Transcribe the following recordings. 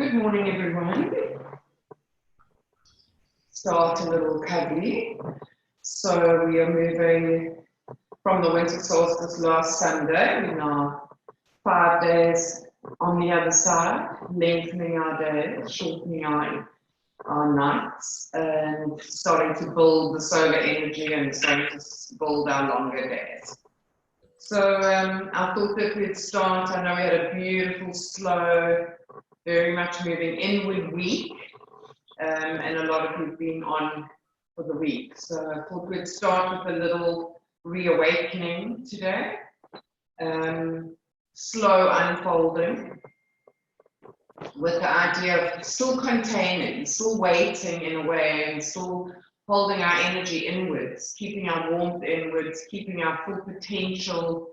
Good morning, everyone. Start a little cuddly. So we are moving from the winter solstice last Sunday. We're now 5 days on the other side, lengthening our days, shortening our nights, and starting to build the solar energy and starting to build our longer days. So I thought that we'd start. I know we had a beautiful, slow, very much moving inward week, and a lot of you've been on for the week. So I thought we'd start with a little reawakening today, slow unfolding, with the idea of still containing, still waiting in a way, and still holding our energy inwards, keeping our warmth inwards, keeping our full potential,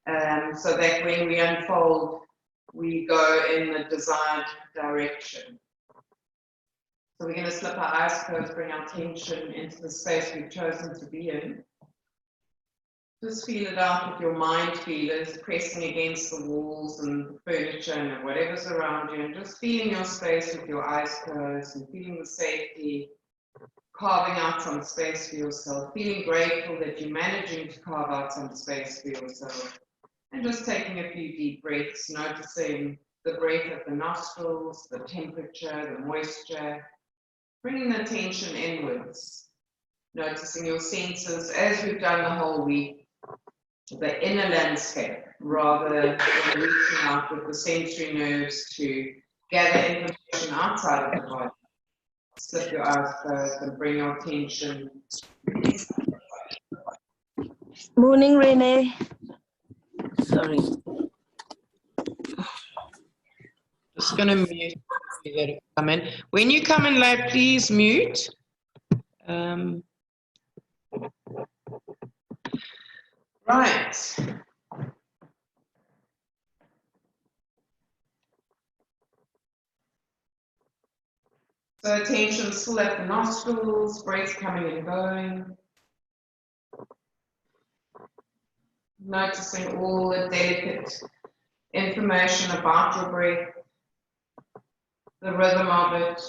so that when we unfold, we go in the desired direction. So we're going to slip our eyes closed, bring our attention into the space we've chosen to be in. Just feel it out with your mind feelers, pressing against the walls and the furniture and whatever's around you, and just feeling your space with your eyes closed and feeling the safety, carving out some space for yourself, feeling grateful that you're managing to carve out some space for yourself. And just taking a few deep breaths, noticing the breath of the nostrils, the temperature, the moisture, bringing the attention inwards, noticing your senses as we've done the whole week, the inner landscape, rather than reaching out with the sensory nerves to gather information outside of the body. Slip your eyes closed and bring your attention. Morning, Renee. Sorry. Just going to mute you that come in. When you come in live, please mute. Right. So attention still at the nostrils, breath coming and going. Noticing all the delicate information about your breath, the rhythm of it.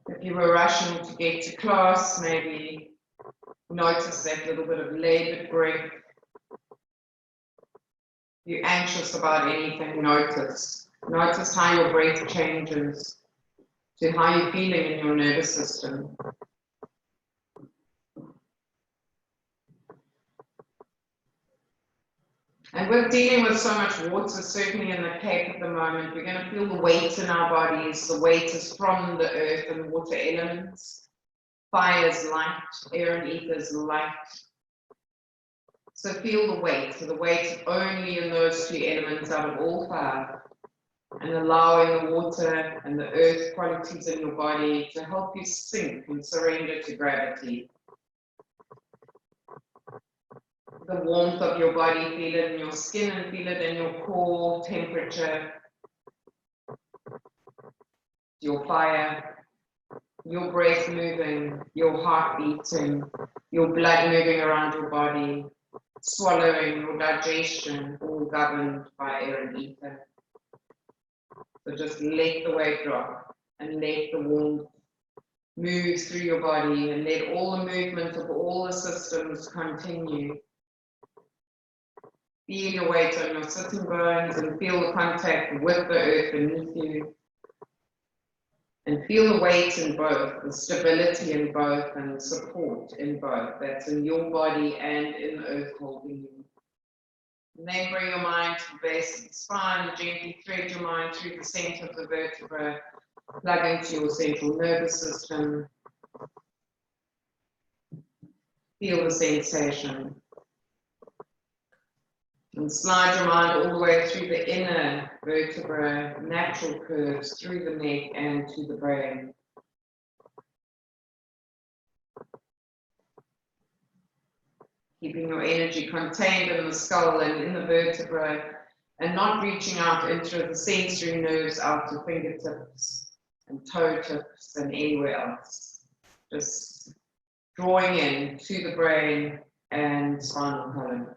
If you were rushing to get to class, maybe notice that little bit of labored breath. If you're anxious about anything, notice. Notice how your breath changes to how you're feeling in your nervous system. And we're dealing with so much water, certainly in the Cape at the moment. We're going to feel the weight in our bodies. The weight is from the earth and water elements. Fire is light, air and ether is light. So feel the weight. So the weight only in those two elements out of all five. And allowing the water and the earth qualities in your body to help you sink and surrender to gravity. The warmth of your body, feel it in your skin and feel it in your core temperature, your fire, your breath moving, your heart beating, your blood moving around your body, swallowing, your digestion, all governed by air and ether. So just let the weight drop and let the warmth move through your body and let all the movement of all the systems continue. Feel your weight on your sitting bones and feel the contact with the earth beneath you. And feel the weight in both, the stability in both, and the support in both. That's in your body and in the earth holding you. And then bring your mind to the base of the spine, gently thread your mind through the center of the vertebra, plug into your central nervous system. Feel the sensation. And slide your mind all the way through the inner vertebra, natural curves through the neck and to the brain. Keeping your energy contained in the skull and in the vertebra and not reaching out into the sensory nerves out to fingertips and toe tips and anywhere else. Just drawing in to the brain and spinal column.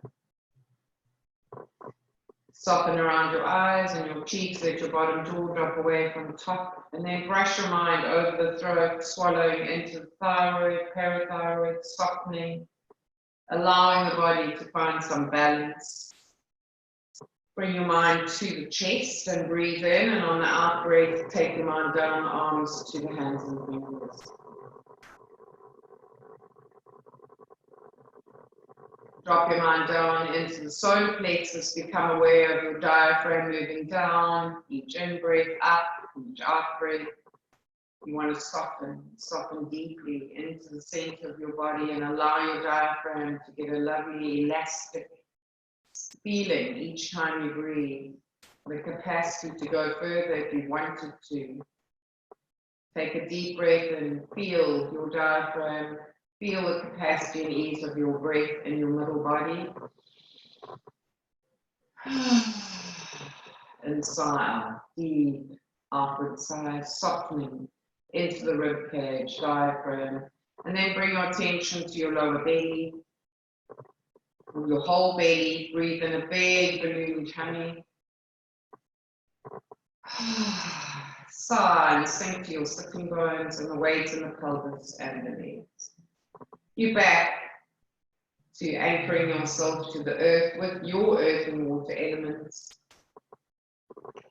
Soften around your eyes and your cheeks, let your bottom jaw drop away from the top, and then brush your mind over the throat, swallowing into the thyroid, parathyroid, softening, allowing the body to find some balance. Bring your mind to the chest and breathe in, and on the out breath, take your mind down, arms to the hands and fingers. Drop your mind down into the solar plexus, become aware of your diaphragm moving down, each in-breath up, each out-breath. You want to soften deeply into the center of your body and allow your diaphragm to get a lovely elastic feeling each time you breathe. The capacity to go further if you wanted to. Take a deep breath and feel your diaphragm. Feel the capacity and ease of your breath in your middle body. And sigh, deep outward sigh, softening into the rib cage, diaphragm. And then bring your attention to your lower belly. Your whole belly, breathe in a big balloon tummy. Sigh and sink to your sitting bones and the weight in the pelvis and the legs. You back to anchoring yourself to the earth with your earth and water elements.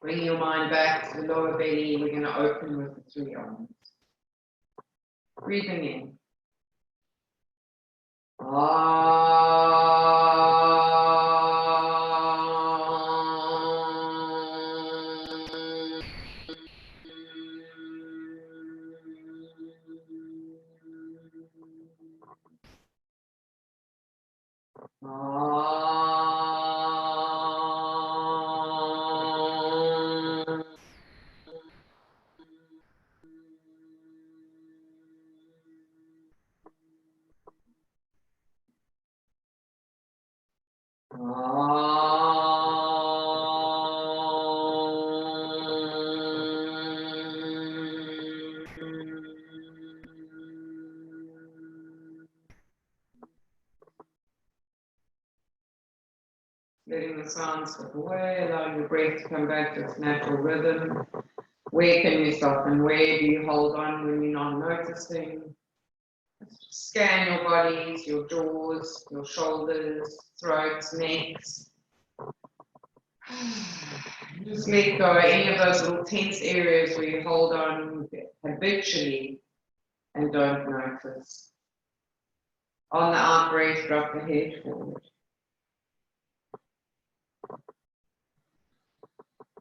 Bring your mind back to the lower belly. We're going to open with the 3 arms. Breathing in. Letting the sound slip away, allowing your breath to come back to its natural rhythm. Where can you soften? Where do you hold on when you're not noticing? Scan your bodies, your jaws, your shoulders, throats, necks. Just let go of any of those little tense areas where you hold on habitually and don't notice. On the out breath, drop the head forward.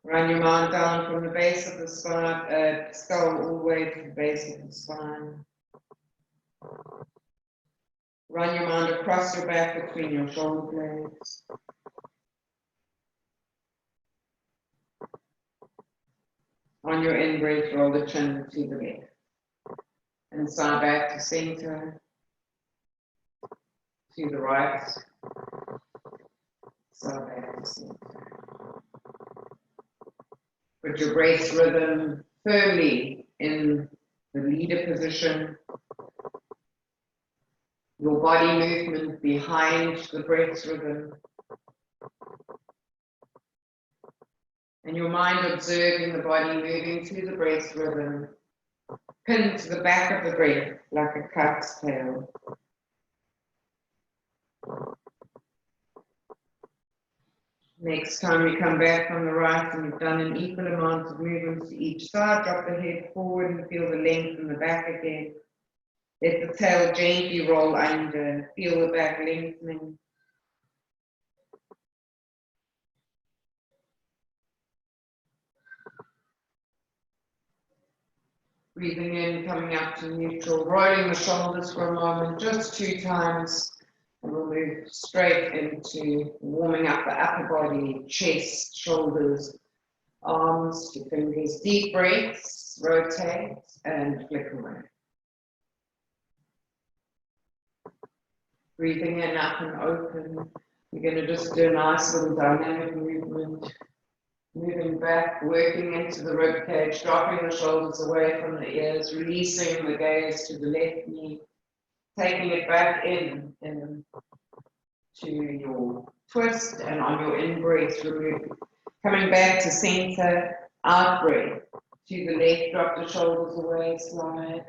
Run your mind down from the base of the spine, skull all the way to the base of the spine. Run your mind across your back between your shoulder blades. On your in-breath, roll the chin to the left. And sigh back to center, to the right. Sigh back to center. Put your breath rhythm firmly in the leader position. Your body movement behind the breath rhythm. And your mind observing the body moving to the breath rhythm, pinned to the back of the breath like a kite's tail. Next time you come back from the right and you've done an equal amount of movements to each side, drop the head forward and feel the length in the back again. Let the tail gently roll under, feel the back lengthening. Breathing in, coming up to neutral, rolling the shoulders for a moment, just 2 times. And we'll move straight into warming up the upper body, chest, shoulders, arms to fingers. Deep breaths, rotate and flick away. Breathing in, up and open. We're going to just do a nice little dynamic movement. Moving back, working into the rib cage, dropping the shoulders away from the ears, releasing the gaze to the left knee, taking it back in to your twist, and on your in-breath, coming back to center, out-breath. To the left, drop the shoulders away, slide.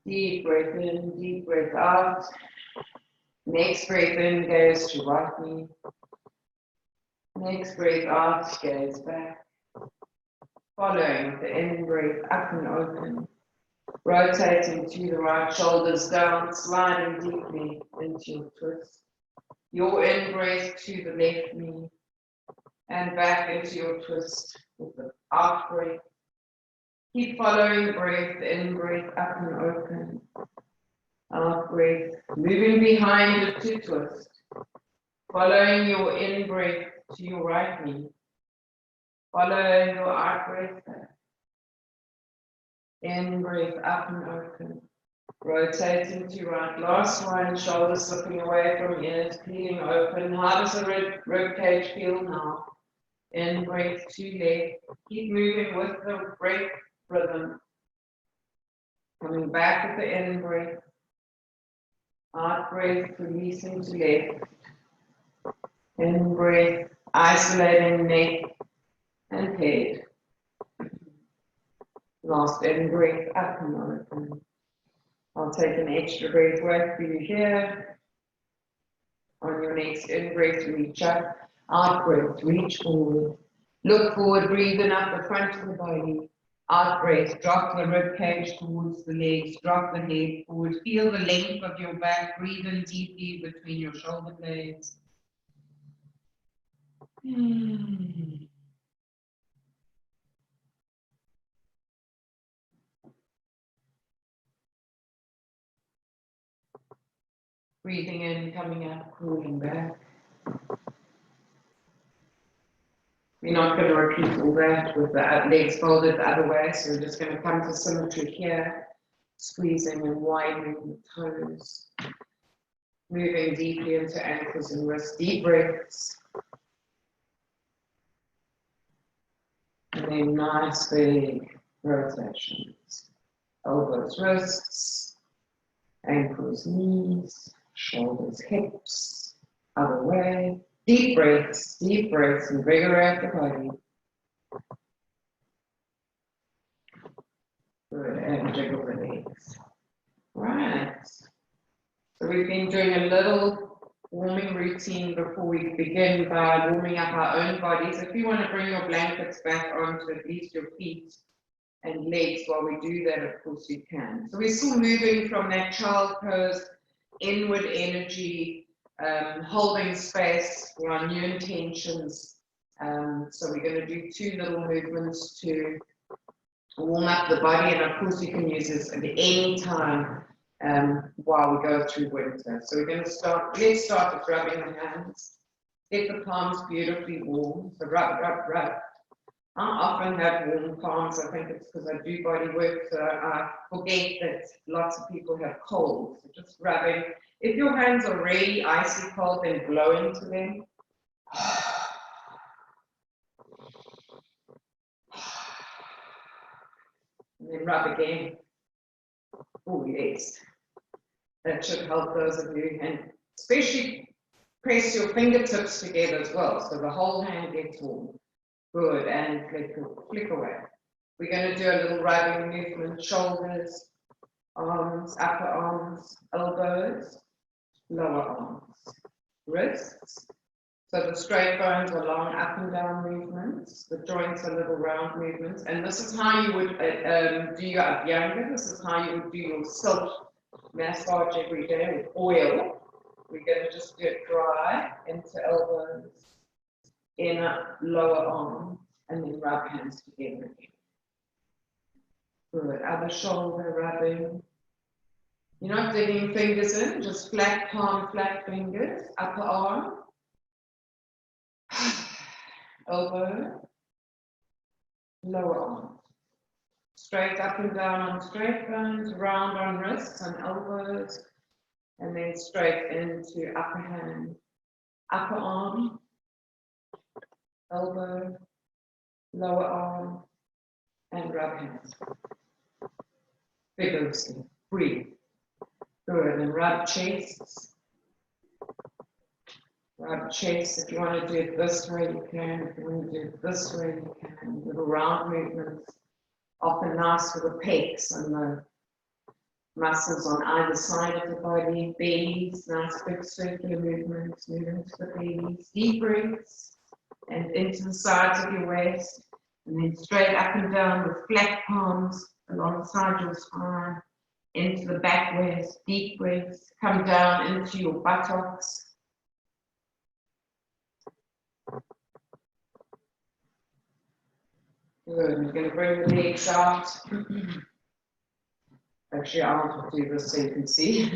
Deep breath in, deep breath out. Next breath in goes to right knee. Next breath out goes back. Following the in-breath up and open. Rotating to the right, shoulders down, sliding deeply into your twist. Your in-breath to the left knee. And back into your twist with the out breath. Keep following the breath, the in-breath up and open. Out breath, moving behind it to twist. Following your in-breath to your right knee. Following your out breath back. In-breath up and open. Rotating to right. Last one, shoulders slipping away from ears, peeling open. How does the rib cage feel now? In-breath to left. Keep moving with the breath rhythm. Coming back with the in-breath. Out-breath, releasing to left. In-breath, isolating neck and head. Last in-breath, up and open. I'll take an extra breath work for you here. On your next in-breath, reach up. Out-breath, reach forward. Look forward, breathing up the front of the body. Out-breath, drop the rib cage towards the legs, drop the head forward. Feel the length of your back, breathe in deeply between your shoulder blades. Breathing in, coming out, cooling back. We're not going to repeat all that with the legs folded the other way, so we're just going to come to symmetry here, squeezing and widening the toes, moving deeply into ankles and wrists, deep breaths. And then nice big rotations. Elbows, wrists, ankles, knees, shoulders, hips, other way. Deep breaths, invigorate the body. Good, and jiggle the legs. Right. So we've been doing a little warming routine before we begin by warming up our own bodies. If you want to bring your blankets back onto at least your feet and legs while we do that, of course you can. So we're still moving from that child pose, inward energy, holding space for our new intentions. So we're going to do two little movements to warm up the body, and of course you can use this at any time while we go through winter. So we're going to start, let's start with rubbing the hands. Get the palms beautifully warm. So rub, rub, rub. I often have warm palms. I think it's because I do body work, so I forget that lots of people have cold. So just rubbing. If your hands are really icy cold, then blow into them. And then rub again. Oh, yes. That should help those of you. And especially press your fingertips together as well, so the whole hand gets warm. Good, and flick away. We're going to do a little rubbing movement, shoulders, arms, upper arms, elbows, lower arms, wrists. So the straight bones are long up and down movements, the joints are little round movements, and this is how you would do your abhyanga. This is how you would do your silk massage every day with oil. We're going to just do it dry into elbows, inner, lower arm, and then rub hands together again. Good, other shoulder rubbing. You're not digging fingers in, just flat palm, flat fingers, upper arm, elbow, lower arm. Straight up and down on straight bones, round on wrists and elbows, and then straight into upper hand, upper arm, elbow, lower arm, and rub hands. Vigorously, breathe. Good, and rub chests, Grab chest. If you want to do it this way, you can. If you want to do it this way, you can. Little round movements. Often nice for the pecs and the muscles on either side of the body. Bellies, nice big circular movements. Move into the bellies. Deep breaths. And into the sides of your waist. And then straight up and down with flat palms alongside your spine. Into the back waist. Deep breaths. Come down into your buttocks. Good. We're going to bring the legs out. Actually, I'll do this so you can see.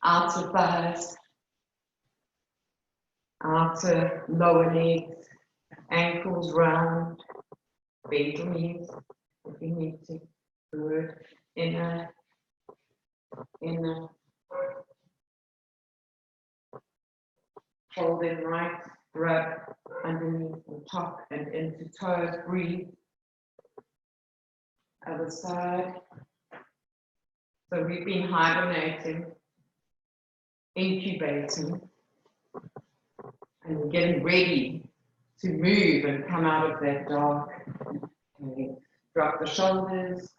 Outer thighs, outer lower legs, ankles round, bend your knees if you need to. Good. Inner. Hold in right, rub underneath the top and into toes. Breathe. Other side. So we've been hibernating, incubating, and we're getting ready to move and come out of that dark. Okay. Drop the shoulders.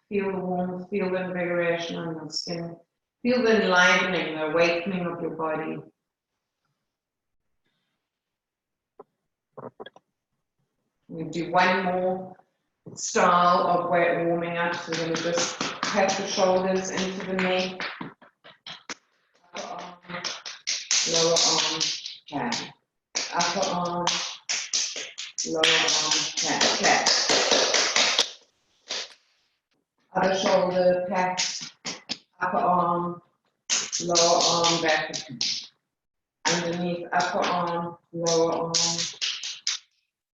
Feel the warmth, feel the invigoration on your skin. Feel the enlivening, the awakening of your body. We do one more style of warming up. So we're going to just pat the shoulders into the neck. Upper arm, lower arm, pat. Upper arm, lower arm, pat, pat. Other shoulder, pat. Upper arm, lower arm, back. Underneath upper arm, lower arm,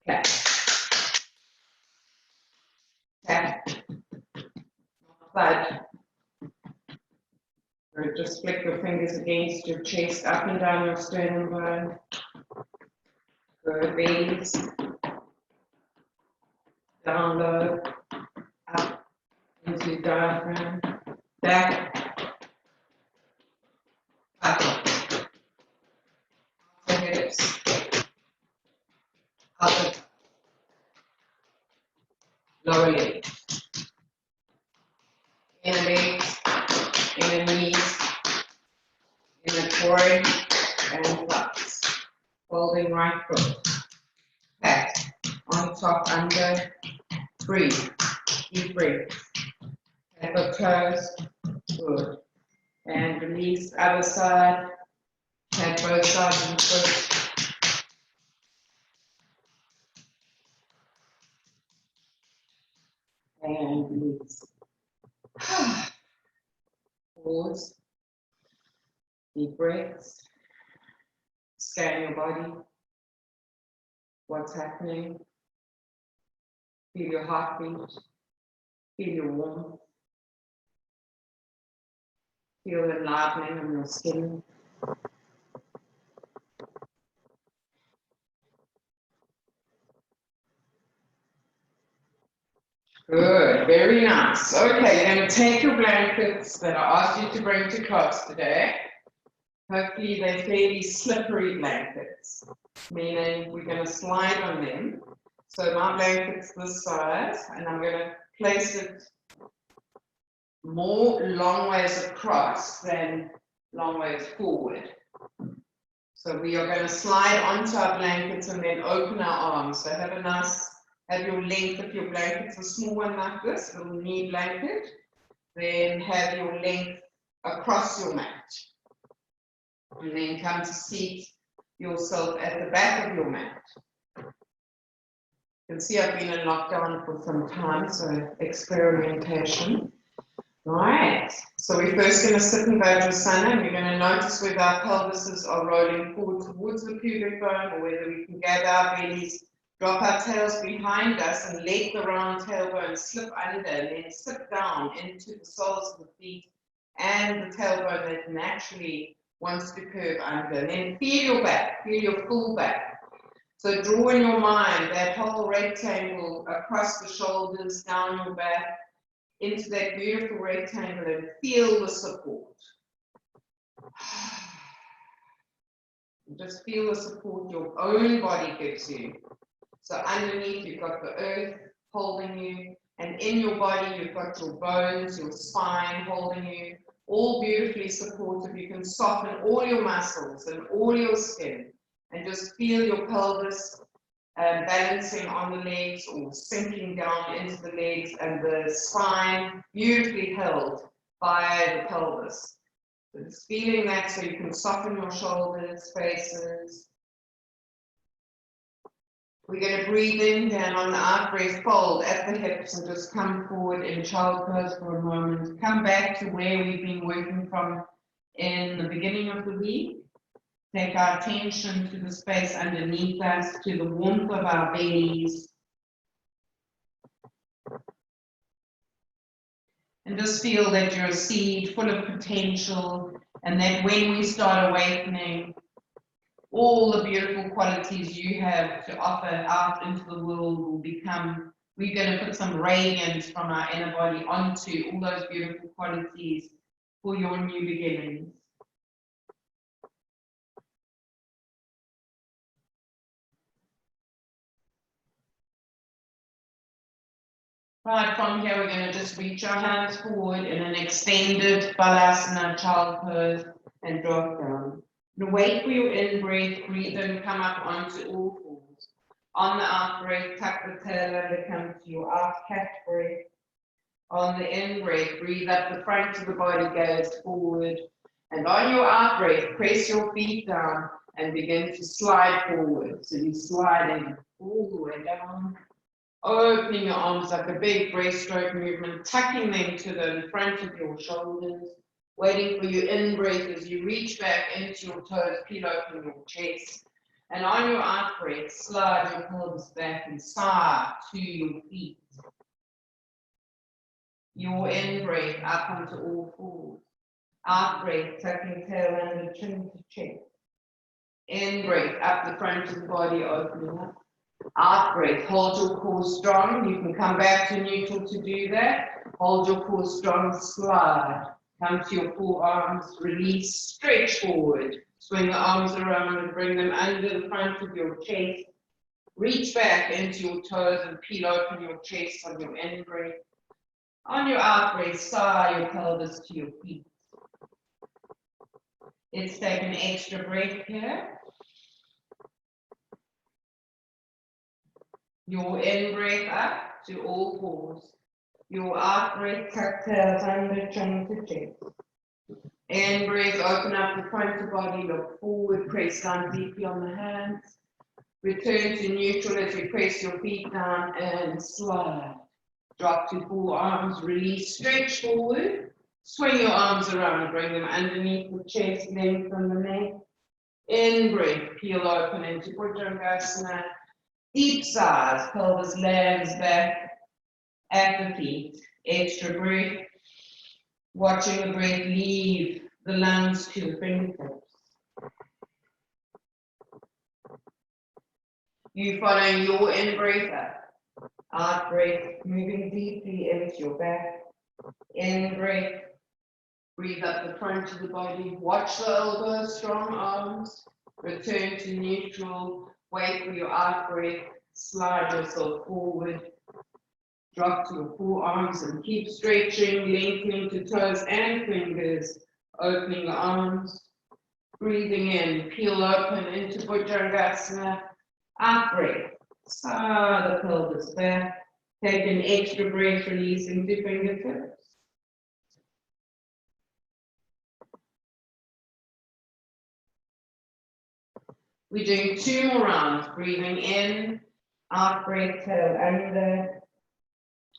pat. Tap. Thud. Or just flick your fingers against your chest, up and down your sternum bone. Good. Bellies. Down low. Up into diaphragm. Back. Up. The hips. Upper. Lower leg. Inner legs, inner knees, inner core, and buttocks. Folding right foot. Pat. On top, under. Breathe. Deep breath. Tap the toes. Good. And release other side. Tap both sides of the foot. And release. Pause. Deep breaths. Scan your body. What's happening? Feel your heartbeat. Feel your warmth. Feel the enlivening on your skin. Good, very nice. Okay, you're going to take your blankets that I asked you to bring to class today. Hopefully they're fairly slippery blankets, meaning we're going to slide on them. So my blanket's this size, and I'm going to place it more long ways across than long ways forward. So we are going to slide onto our blankets and then open our arms. So have your length, if your blanket's a small one like this, a little knee blanket, then have your length across your mat. And then come to seat yourself at the back of your mat. You can see I've been in lockdown for some time, so experimentation. Right, so we're first going to sit in Vajrasana, and we're going to notice whether our pelvises are rolling forward towards the pubic bone, or whether we can gather our bellies, drop our tails behind us, and let the round tailbone slip under, and then slip down into the soles of the feet and the tailbone that naturally wants to curve under. And then feel your back, feel your full back. So draw in your mind that whole rectangle across the shoulders, down your back, into that beautiful rectangle, and feel the support. Just feel the support your own body gives you. So underneath you've got the earth holding you, and in your body you've got your bones, your spine holding you, all beautifully supportive. You can soften all your muscles and all your skin, and just feel your pelvis balancing on the legs or sinking down into the legs, and the spine beautifully held by the pelvis. So just feeling that, so you can soften your shoulders, faces. We're going to breathe in, then on the out breath, fold at the hips and just come forward in child pose for a moment. Come back to where we've been working from in the beginning of the week. Take our attention to the space underneath us, to the warmth of our bellies. And just feel that you're a seed full of potential, and that when we start awakening, all the beautiful qualities you have to offer out into the world will become, we're going to put some radiance from our inner body onto all those beautiful qualities for your new beginnings. Right, from here we're going to just reach our hands forward in an extended Balasana child pose and drop down. And wait for your in-breath, breathe in, come up onto all fours. On the out-breath, tuck the tail under, come to your out-cat breath. On the in-breath, breathe up the front of the body, gaze forward. And on your out-breath, press your feet down and begin to slide forward. So you're sliding all the way down. Opening your arms like a big breaststroke movement, tucking them to the front of your shoulders, waiting for your in-breath as you reach back into your toes, peel open your chest. And on your out-breath, slide your pelvis back and side to your feet. Your in-breath up onto all fours. Out-breath, tucking tail under, chin to chest. In-breath, up the front of the body, opening up. Out breath, hold your core strong. You can come back to neutral to do that. Hold your core strong, slide. Come to your forearms, release, stretch forward. Swing the arms around and bring them under the front of your chest. Reach back into your toes and peel open your chest on your in breath. On your out breath, sigh your pelvis to your feet. Let's take an extra breath here. Your in-breath up to all fours. Your out-breath, tuck tails under, chin to chest. In-breath, open up the front of the body, look forward, press down deeply on the hands. Return to neutral as you press your feet down and slide. Drop to forearms, release, stretch forward. Swing your arms around, bring them underneath the chest, lengthen the neck. In-breath, peel open into Bhujangasana. Deep sighs, pelvis lands back at the feet. Extra breath. Watching the breath leave the lungs to the fingertips. You following your in-breath up. Out-breath, moving deeply into your back. In-breath. Breathe up the front of the body. Watch the elbows, strong arms. Return to neutral. Wait for your out breath, slide yourself forward, drop to your forearms and keep stretching, lengthening to toes and fingers, opening the arms, breathing in, peel open into Bhujangasana, out breath, sigh the pelvis back, take an extra breath, releasing to fingertips. We're doing 2 more rounds, breathing in, out breath, tail under,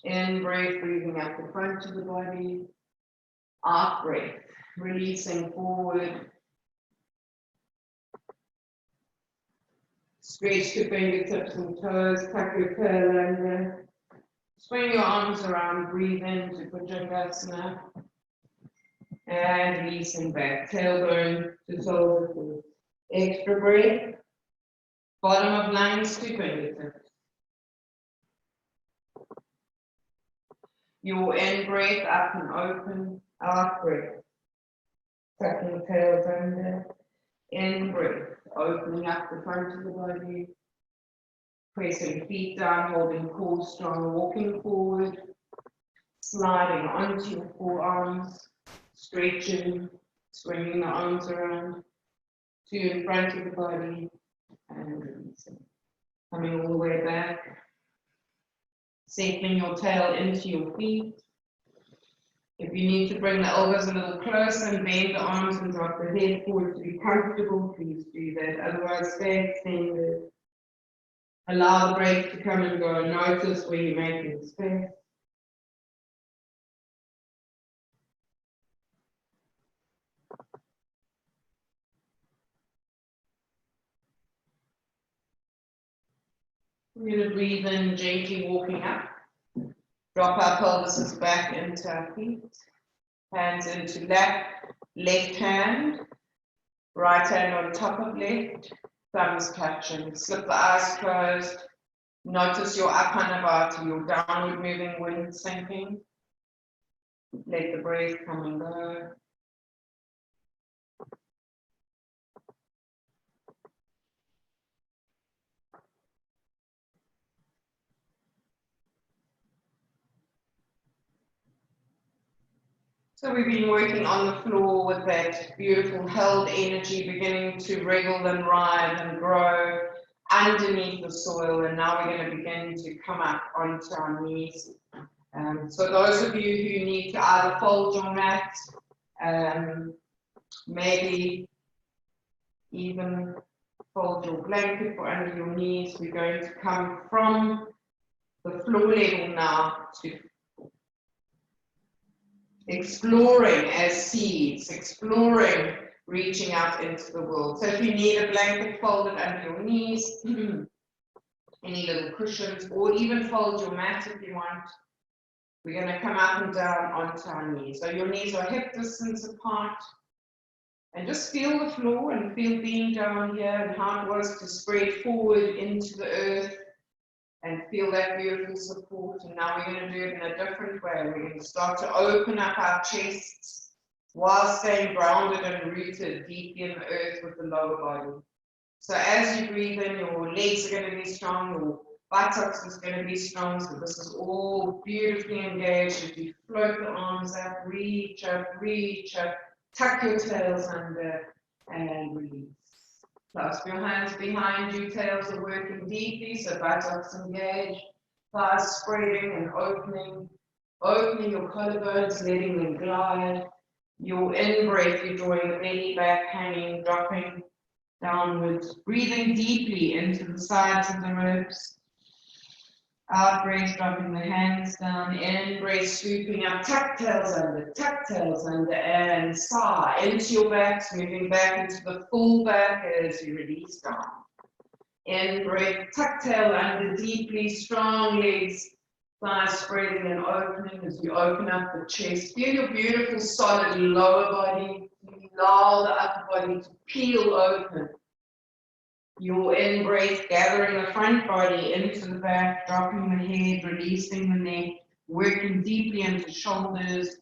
in breath, breathing up the front of the body, out breath, releasing forward, stretch the fingertips and toes, tuck your tail under, swing your arms around, breathe into Bhujangasana, and releasing back, tailbone to shoulder. Extra breath, bottom of lungs to fingertips. Your in breath up and open, out breath. tucking the tails under. In breath, opening up the front of the body. Pressing feet down, holding core strong, walking forward. Sliding onto your forearms, stretching, swinging the arms around to in front of the body and releasing. Coming all the way back, settling your tail into your feet. If you need to bring the elbows a little closer and bend the arms and drop the head forward to be comfortable, please do that. Otherwise, stay extended. Allow the breath to come and go. Notice where you're making space. We're going to breathe in, gently walking up. Drop our pelvises back into our feet. Hands into lap, left hand, right hand on top of left, thumbs touching. Slip the eyes closed. Notice your Apanavata, your downward moving wind sinking. Let the breath come and go. So we've been working on the floor with that beautiful held energy beginning to wriggle and writhe and grow underneath the soil, and now we're going to begin to come up onto our knees. So those of you who need to either fold your mat, maybe even fold your blanket for under your knees, we're going to come from the floor level now to exploring as seeds, exploring, reaching out into the world. So if you need a blanket folded under your knees, any little cushions, or even fold your mat if you want, we're going to come up and down onto our knees. So your knees are hip distance apart, and just feel the floor and feel being down here and how it was to spread forward into the earth and feel that beautiful support. And now we're going to do it in a different way. We're going to start to open up our chests while staying grounded and rooted deeply in the earth with the lower body. So as you breathe in, your legs are going to be strong, your buttocks is going to be strong. So this is all beautifully engaged as you float the arms up, reach up, tuck your tails under and release. Clasp your hands behind you, tails are working deeply, so buttocks engaged, thighs spreading and opening your collarbones, letting them glide. Your in-breath, you're drawing the belly back, hanging, dropping downwards, breathing deeply into the sides of the ribs. Out breath, dropping the hands down. In breath, swooping up, tuck tails under, and sigh into your backs, moving back into the full back as you release down. In breath, tuck tail under, deeply, strong legs, thighs spreading and opening as you open up the chest. Feel your beautiful, solid lower body. Allow the upper body to peel open. Your in-breath, gathering the front body into the back, dropping the head, releasing the neck, working deeply into shoulders,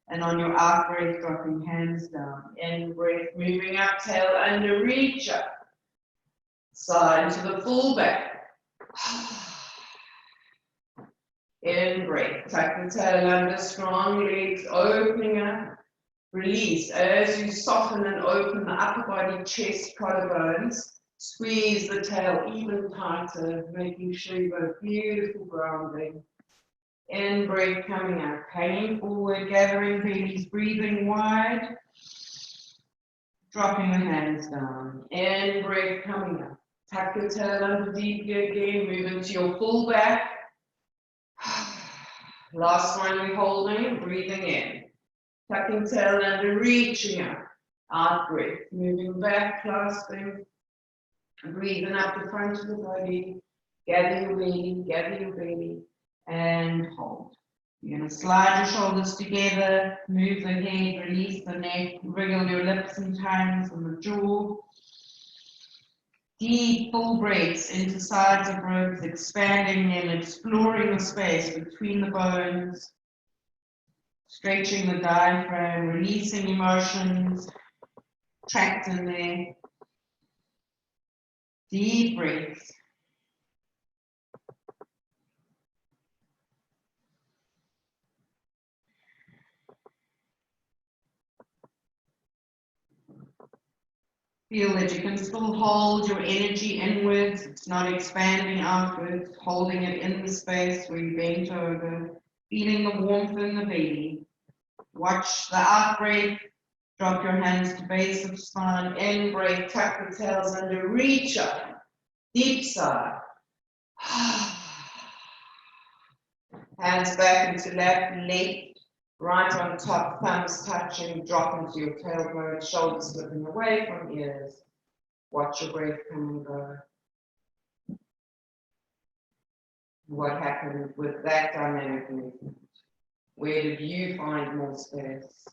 and on your out-breath, dropping hands down. In-breath, moving up, tail under, reach up. Side to the full back. In-breath, tuck the tail under, strong legs, opening up. Release as you soften and open the upper body, chest, collarbones. Squeeze the tail even tighter, making sure you've got a beautiful grounding. In breath coming up, hanging forward, gathering bellies, breathing wide. Dropping the hands down. In breath coming up. Tuck your tail under deeply again, move into your full back. Last one we're holding, breathing in. Tucking tail under, reaching up. Out breath, moving back, clasping. Breathing up the front of the body, gather your belly, and hold. You're going to slide your shoulders together, move the head, release the neck, wriggle your lips and tongues and the jaw. Deep, full breaths into sides of ribs, expanding them, exploring the space between the bones. Stretching the diaphragm, releasing emotions trapped in there. Deep breaths. Feel that you can still hold your energy inwards. It's not expanding outwards, holding it in the space where you bent over. Feeling the warmth in the belly. Watch the out breath. Drop your hands to base of spine. In breath, tuck the tails under, reach up. Deep sigh. Hands back into left, left, right on top, thumbs touching, drop into your tailbone, shoulders slipping away from ears. Watch your breath come and go. What happened with that dynamic movement? Where did you find more space?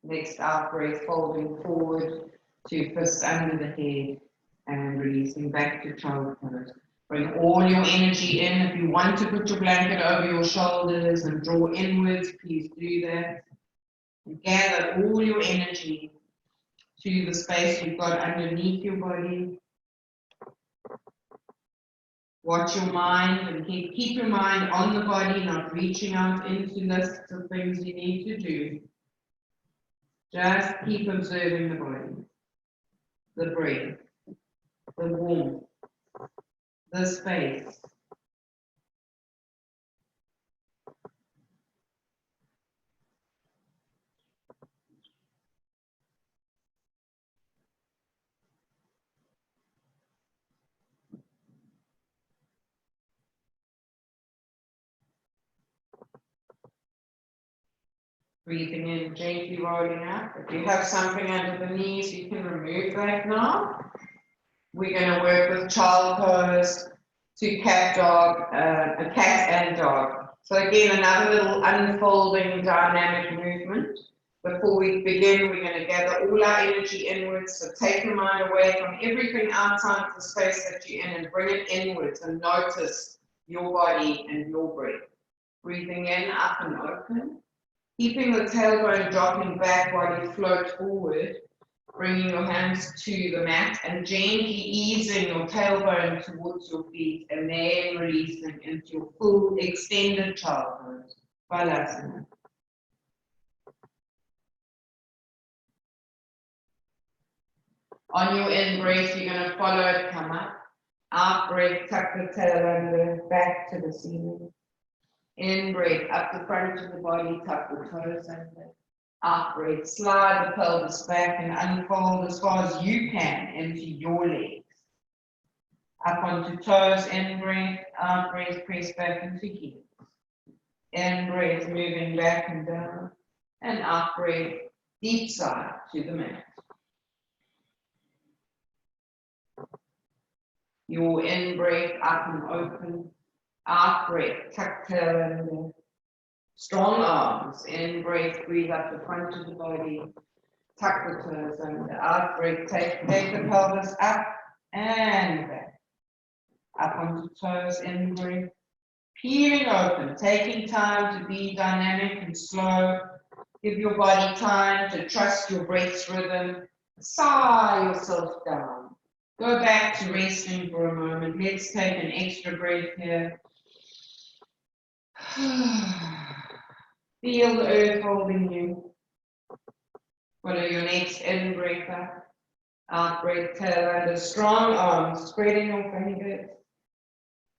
Next out breath, folding forward to fists under the head and releasing back to child pose. Bring all your energy in. If you want to put your blanket over your shoulders and draw inwards, please do that. And gather all your energy to the space you've got underneath your body. Watch your mind and keep your mind on the body, not reaching out into lists of things you need to do. Just keep observing the body, the breath, the warmth, the space. Breathing in, gently rolling up. If you have something under the knees, you can remove that now. We're going to work with child pose to cat dog, a cat and dog. So again, another little unfolding dynamic movement. Before we begin, we're going to gather all our energy inwards. So take your mind away from everything outside the space that you're in and bring it inwards and notice your body and your breath. Breathing in, up and open. Keeping the tailbone dropping back while you float forward, bringing your hands to the mat and gently easing your tailbone towards your feet and then releasing into your full extended child pose, Balasana. On your in breath, you're going to follow it, come up. Out breath, tuck the tail under, back to the ceiling. In breath, up the front of the body, tuck the toes under. Out breath, slide the pelvis back and unfold as far as you can into your legs. Up onto toes, in breath, out breath, press back into heels. In breath, moving back and down. And out breath, deep sigh to the mat. Your in breath, up and open. Out breath, tuck tail under. Strong arms. In breath, breathe up the front of the body. Tuck the toes under. Out breath, take the pelvis up and back. Up onto toes, in breath. Peeling open, taking time to be dynamic and slow. Give your body time to trust your breath's rhythm. Sigh yourself down. Go back to resting for a moment. Let's take an extra breath here. Feel the earth holding you. Follow your next in breath up. Out breath, tail under. Strong arms, spreading your fingers.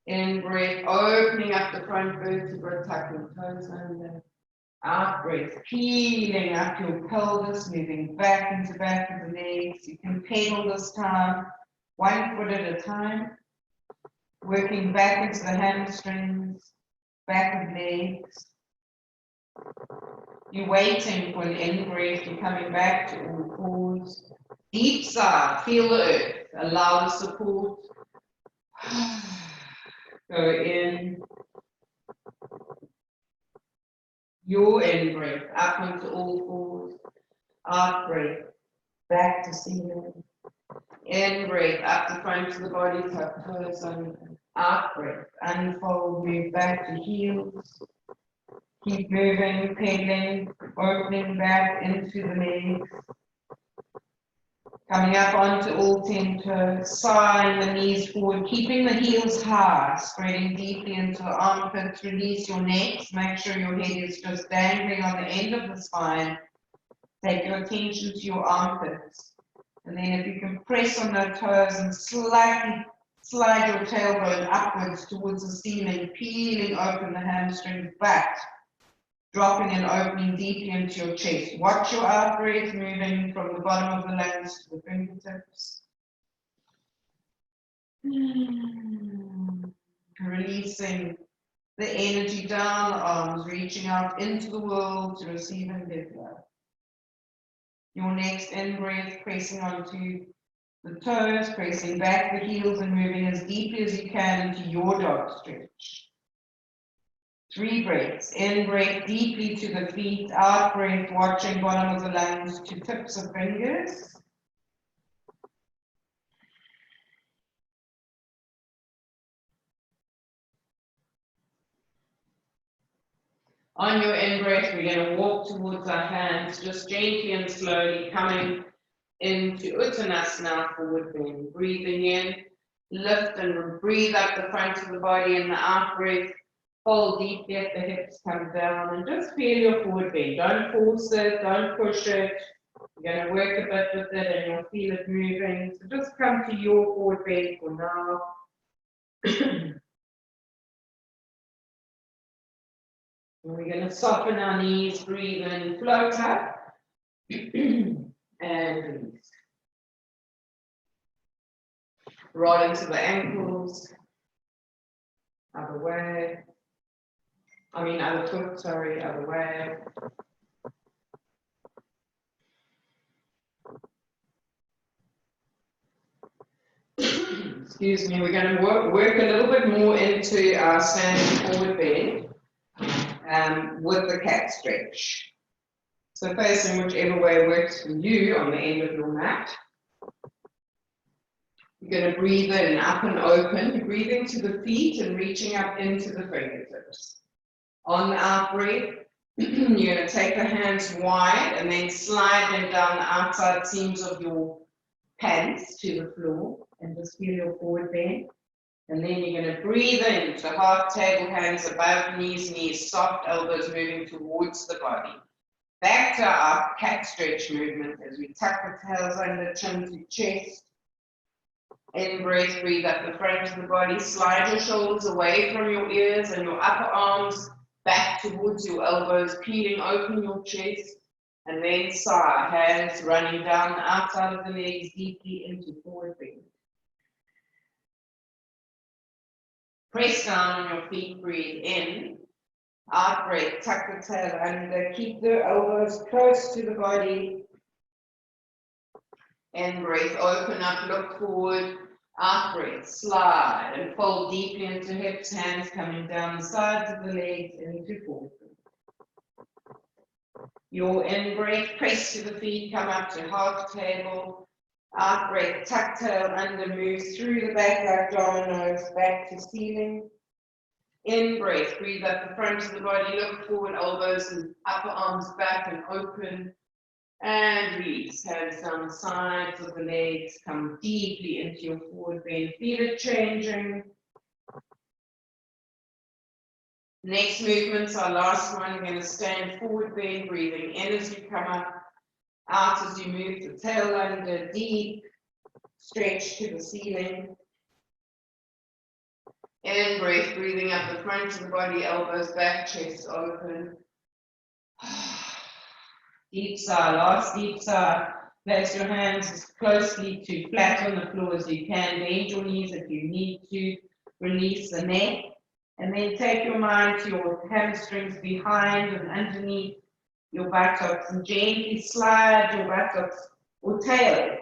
In breath, opening up the front vertebra, tucking toes under. Out breath, peeling up your pelvis, moving back into the legs. You can pedal this time, 1 foot at a time. Working back into the hamstrings, back of legs. You're waiting for an in breath, you're coming back to all fours. Deep sigh, feel the earth, allow the support. Go in. Your in breath, up into all fours. Out breath, back to ceiling. In breath, up the front of the body, tuck toes and out breath. Unfold, move back to heels. Keep moving, pedaling, opening back into the legs. Coming up onto all 10 toes, sawing the knees forward, keeping the heels high, spreading deeply into the armpits, release your necks, make sure your head is just dangling on the end of the spine. Take your attention to your armpits. And then if you can press on the toes and slightly slide your tailbone upwards towards the ceiling, peeling open the hamstrings back. Dropping and opening deeply into your chest. Watch your out breath moving from the bottom of the lungs to the fingertips. Releasing the energy down the arms, reaching out into the world to receive and give love. Your next in-breath, pressing onto the toes, pressing back the heels and moving as deeply as you can into your dog stretch. 3 breaths. In breath deeply to the feet, out breath, watching bottom of the lungs to tips of fingers. On your in breath, we're going to walk towards our hands, just gently and slowly coming into Uttanasana, forward bend. Breathing in, lift and breathe up the front of the body, and the out breath. Hold deeply at the hips, come down, and just feel your forward bend. Don't force it, don't push it. You're going to work a bit with it and you'll feel it moving. So just come to your forward bend for now. And we're going to soften our knees, breathe in, float up, and release. Right into the ankles, other way. Other foot, sorry, other way. Excuse me, we're going to work a little bit more into our standing forward bend with the cat stretch. So facing whichever way works for you on the end of your mat. You're going to breathe in, up and open, breathing to the feet and reaching up into the fingertips. On the out breath, you're going to take the hands wide and then slide them down the outside seams of your pants to the floor and just feel your forward bend. And then you're going to breathe in to half table, hands above knees, soft elbows moving towards the body. Back to our cat stretch movement as we tuck the tails under, chin to chest. In breath, breathe up the front of the body, slide your shoulders away from your ears and your upper arms back towards your elbows, peeling open your chest, and then sigh, hands running down the outside of the legs deeply into forward bend. Press down on your feet, breathe in, out breath, tuck the tail under, keep the elbows close to the body. In breath, open up, look forward. Out breath, slide and fold deeply into hips, hands coming down the sides of the legs into forward. Your in breath, press to the feet, come up to half table. Out breath, tuck tail under, move through the back like dominoes, back to ceiling. In breath, breathe up the front of the body, look forward, elbows and upper arms back and open. And release, hands down the sides of the legs, come deeply into your forward bend, feel it changing. Next movement's our last one. You're going to stand forward bend, breathing in as you come up, out as you move the tail under, deep stretch to the ceiling. In breath, breathing up the front of the body, elbows back, chest open. Deep sigh, last deep sigh. Place your hands as closely to flat on the floor as you can. Bend your knees if you need to. Release the neck. And then take your mind to your hamstrings behind and underneath your buttocks and gently slide your buttocks or tail.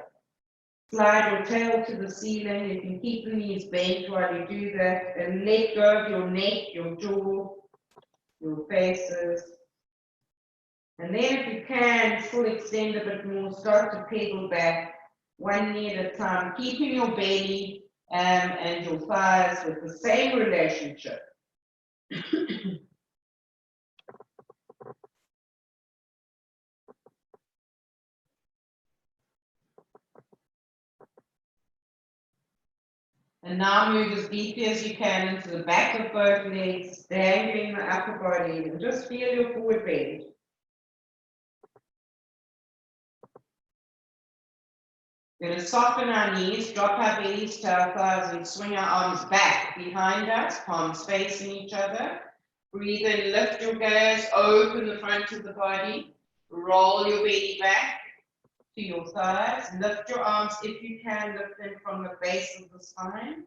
Slide your tail to the ceiling. You can keep the knees bent while you do that and let go of your neck, your jaw, your faces. And then if you can, still extend a bit more, start to pedal back one knee at a time, keeping your belly and your thighs with the same relationship. And now move as deeply as you can into the back of both legs, dangling the upper body, and just feel your forward bend. We're going to soften our knees, drop our bellies to our thighs, and swing our arms back behind us, palms facing each other. Breathe in, lift your gaze, open the front of the body, roll your belly back to your thighs, lift your arms if you can, lift them from the base of the spine,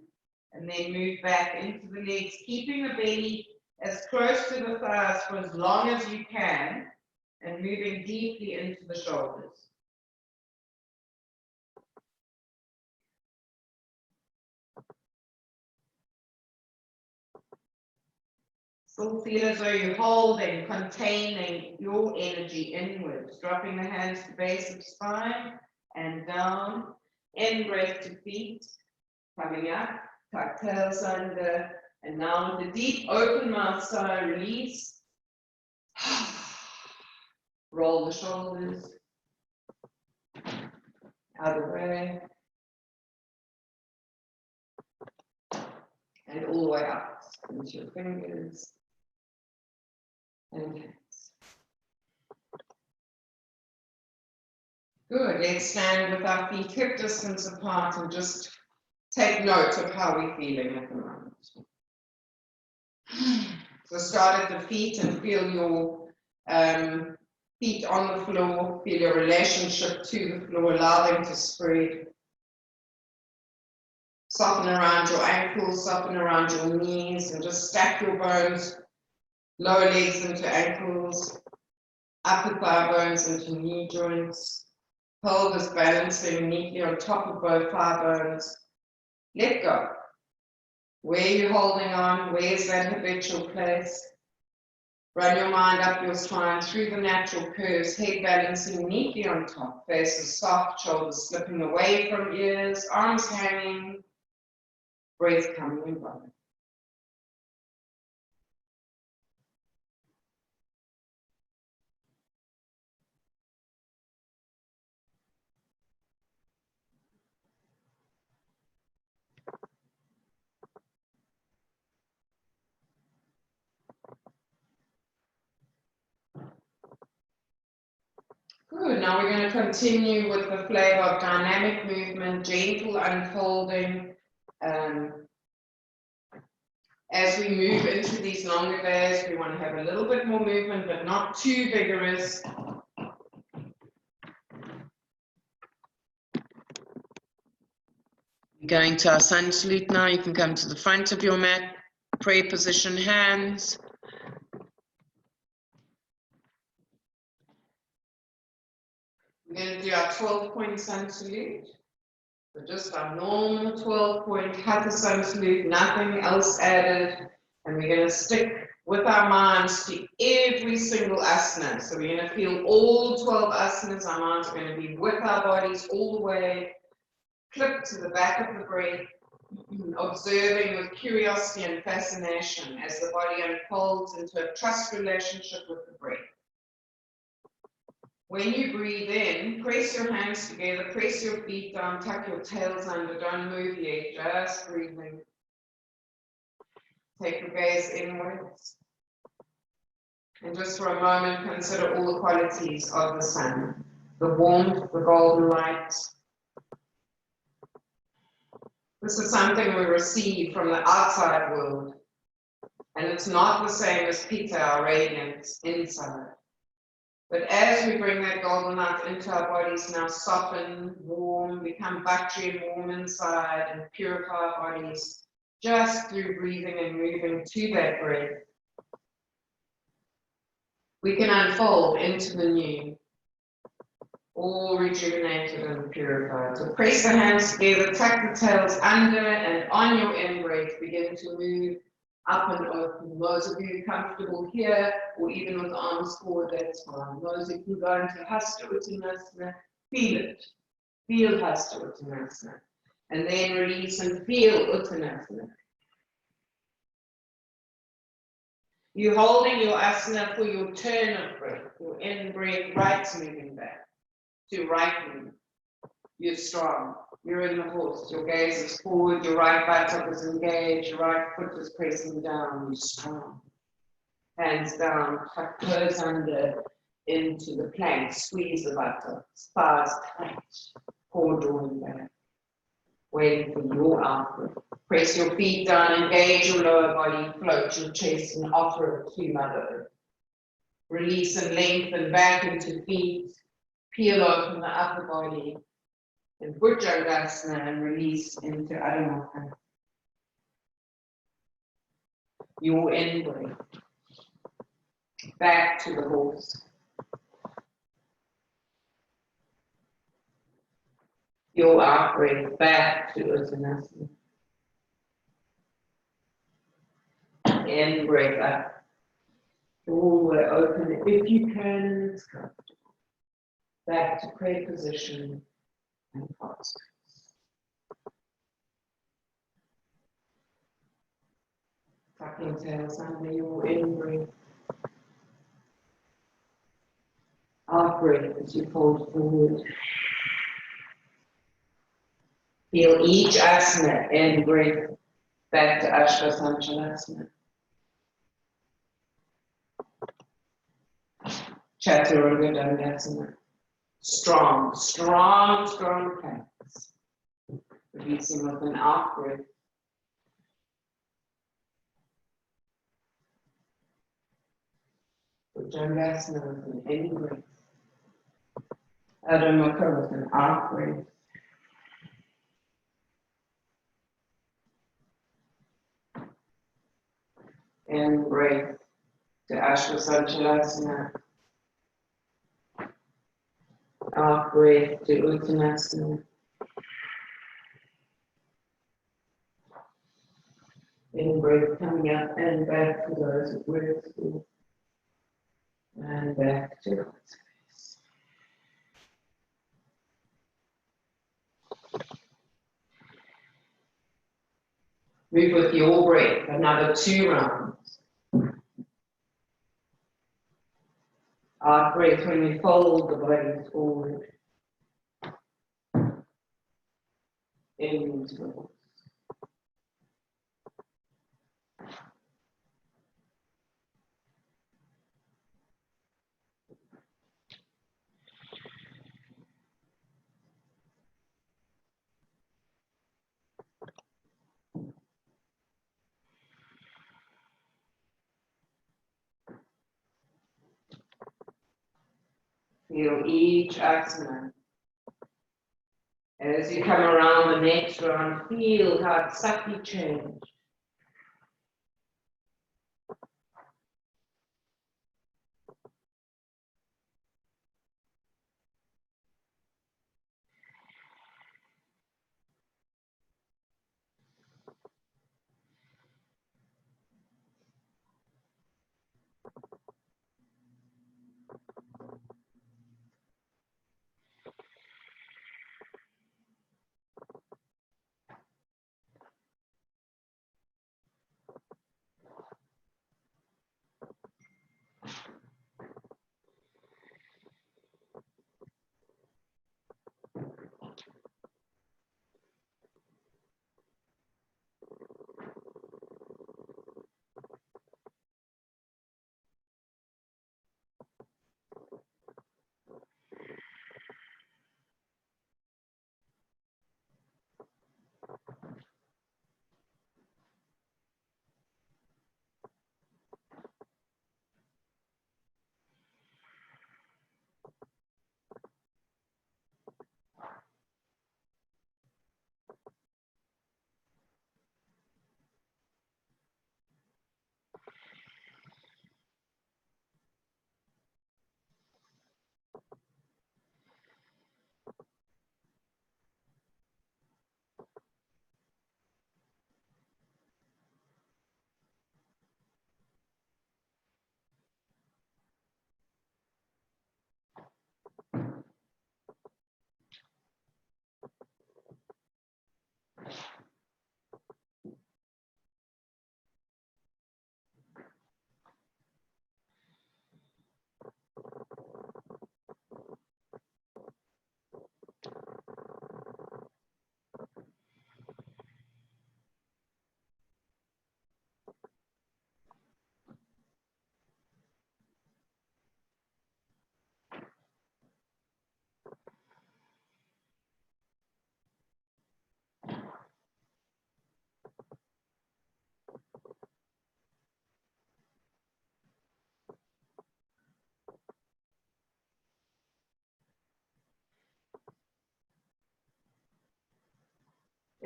and then move back into the legs, keeping the belly as close to the thighs for as long as you can, and moving deeply into the shoulders. Still feel as though you're holding, containing your energy inwards, dropping the hands to base of spine and down, in breath to feet, coming up, tuck tails under, and now with the deep open mouth sigh, release. Roll the shoulders out of the way, and all the way up into your fingers and hands. Good. Let's stand with our feet hip distance apart and just take note of how we're feeling at the moment. So start at the feet and feel your feet on the floor, feel your relationship to the floor, allow them to spread. Soften around your ankles, soften around your knees, and just stack your bones, lower legs into ankles, upper thigh bones into knee joints. Pelvis balancing neatly on top of both thigh bones. Let go. Where are you holding on? Where's that habitual place? Run your mind up your spine through the natural curves, head balancing neatly on top, faces soft, shoulders slipping away from ears, arms hanging, breath coming and going. Good, now we're going to continue with the flavor of dynamic movement, gentle unfolding. As we move into these longer days, we want to have a little bit more movement, but not too vigorous. Going to our sun salute now, you can come to the front of your mat, prayer position, hands. We're going to do our 12-point sun salute. So just our normal 12-point hatha sun salute, nothing else added. And we're going to stick with our minds to every single asana. So we're going to feel all 12 asanas. Our minds are going to be with our bodies all the way, clip to the back of the breath, observing with curiosity and fascination as the body unfolds into a trust relationship with the breath. When you breathe in, press your hands together, press your feet down, tuck your tails under, don't move yet, just breathing. Take your gaze inwards. And just for a moment, consider all the qualities of the sun. The warmth, the golden light. This is something we receive from the outside world. And it's not the same as Pitta, our radiance, inside. But as we bring that golden light into our bodies, now soften, warm, become buttery and warm inside, and purify our bodies just through breathing and moving to that breath. We can unfold into the new, all rejuvenated and purified. So press the hands together, tuck the tails under, and on your in-breath, begin to move up and open. Those of you comfortable here, or even with the arms forward, that's fine. Those who can go into Hasta Uttanasana, feel it. Feel Hasta Uttanasana. And then release and feel Uttanasana. You're holding your asana for your turn of breath, your in breath, right moving back to right movement. You're strong. You're in the horse. Your gaze is forward, your right buttock is engaged, your right foot is pressing down. You're strong. Hands down, tuck toes under into the plank, squeeze the buttocks, thighs tight, core drawing back. Waiting for your output. Press your feet down, engage your lower body, float your chest and offer it to Mother Earth. Release and lengthen back into feet, peel open the upper body, and Bhujangasana and release into Adho Mukha. Your in breath. Back to the horse. Your out breath back to Uttanasana. In breath up. All the way open if you can, it's comfortable. Back to prayer position and posture. Tucking tails under your in breath. Out breath as you fold forward. Feel each asana in breath back to Ashvasanchalasana. Chaturanga Dandasana. Strong, strong, strong planks. Releasing with an out breath. Bhujangasana with an in breath. Adho Mukha with an out breath. In breath to Ashvasanchalasana. Out breath to Uttanasana. In breath coming up and back to those at work school. And back to heart space. Move with your breath, another 2 rounds. Out breath when we fold the body forward. Into the horse. Feel each asana. As you come around the next round, feel how it's subtly changed.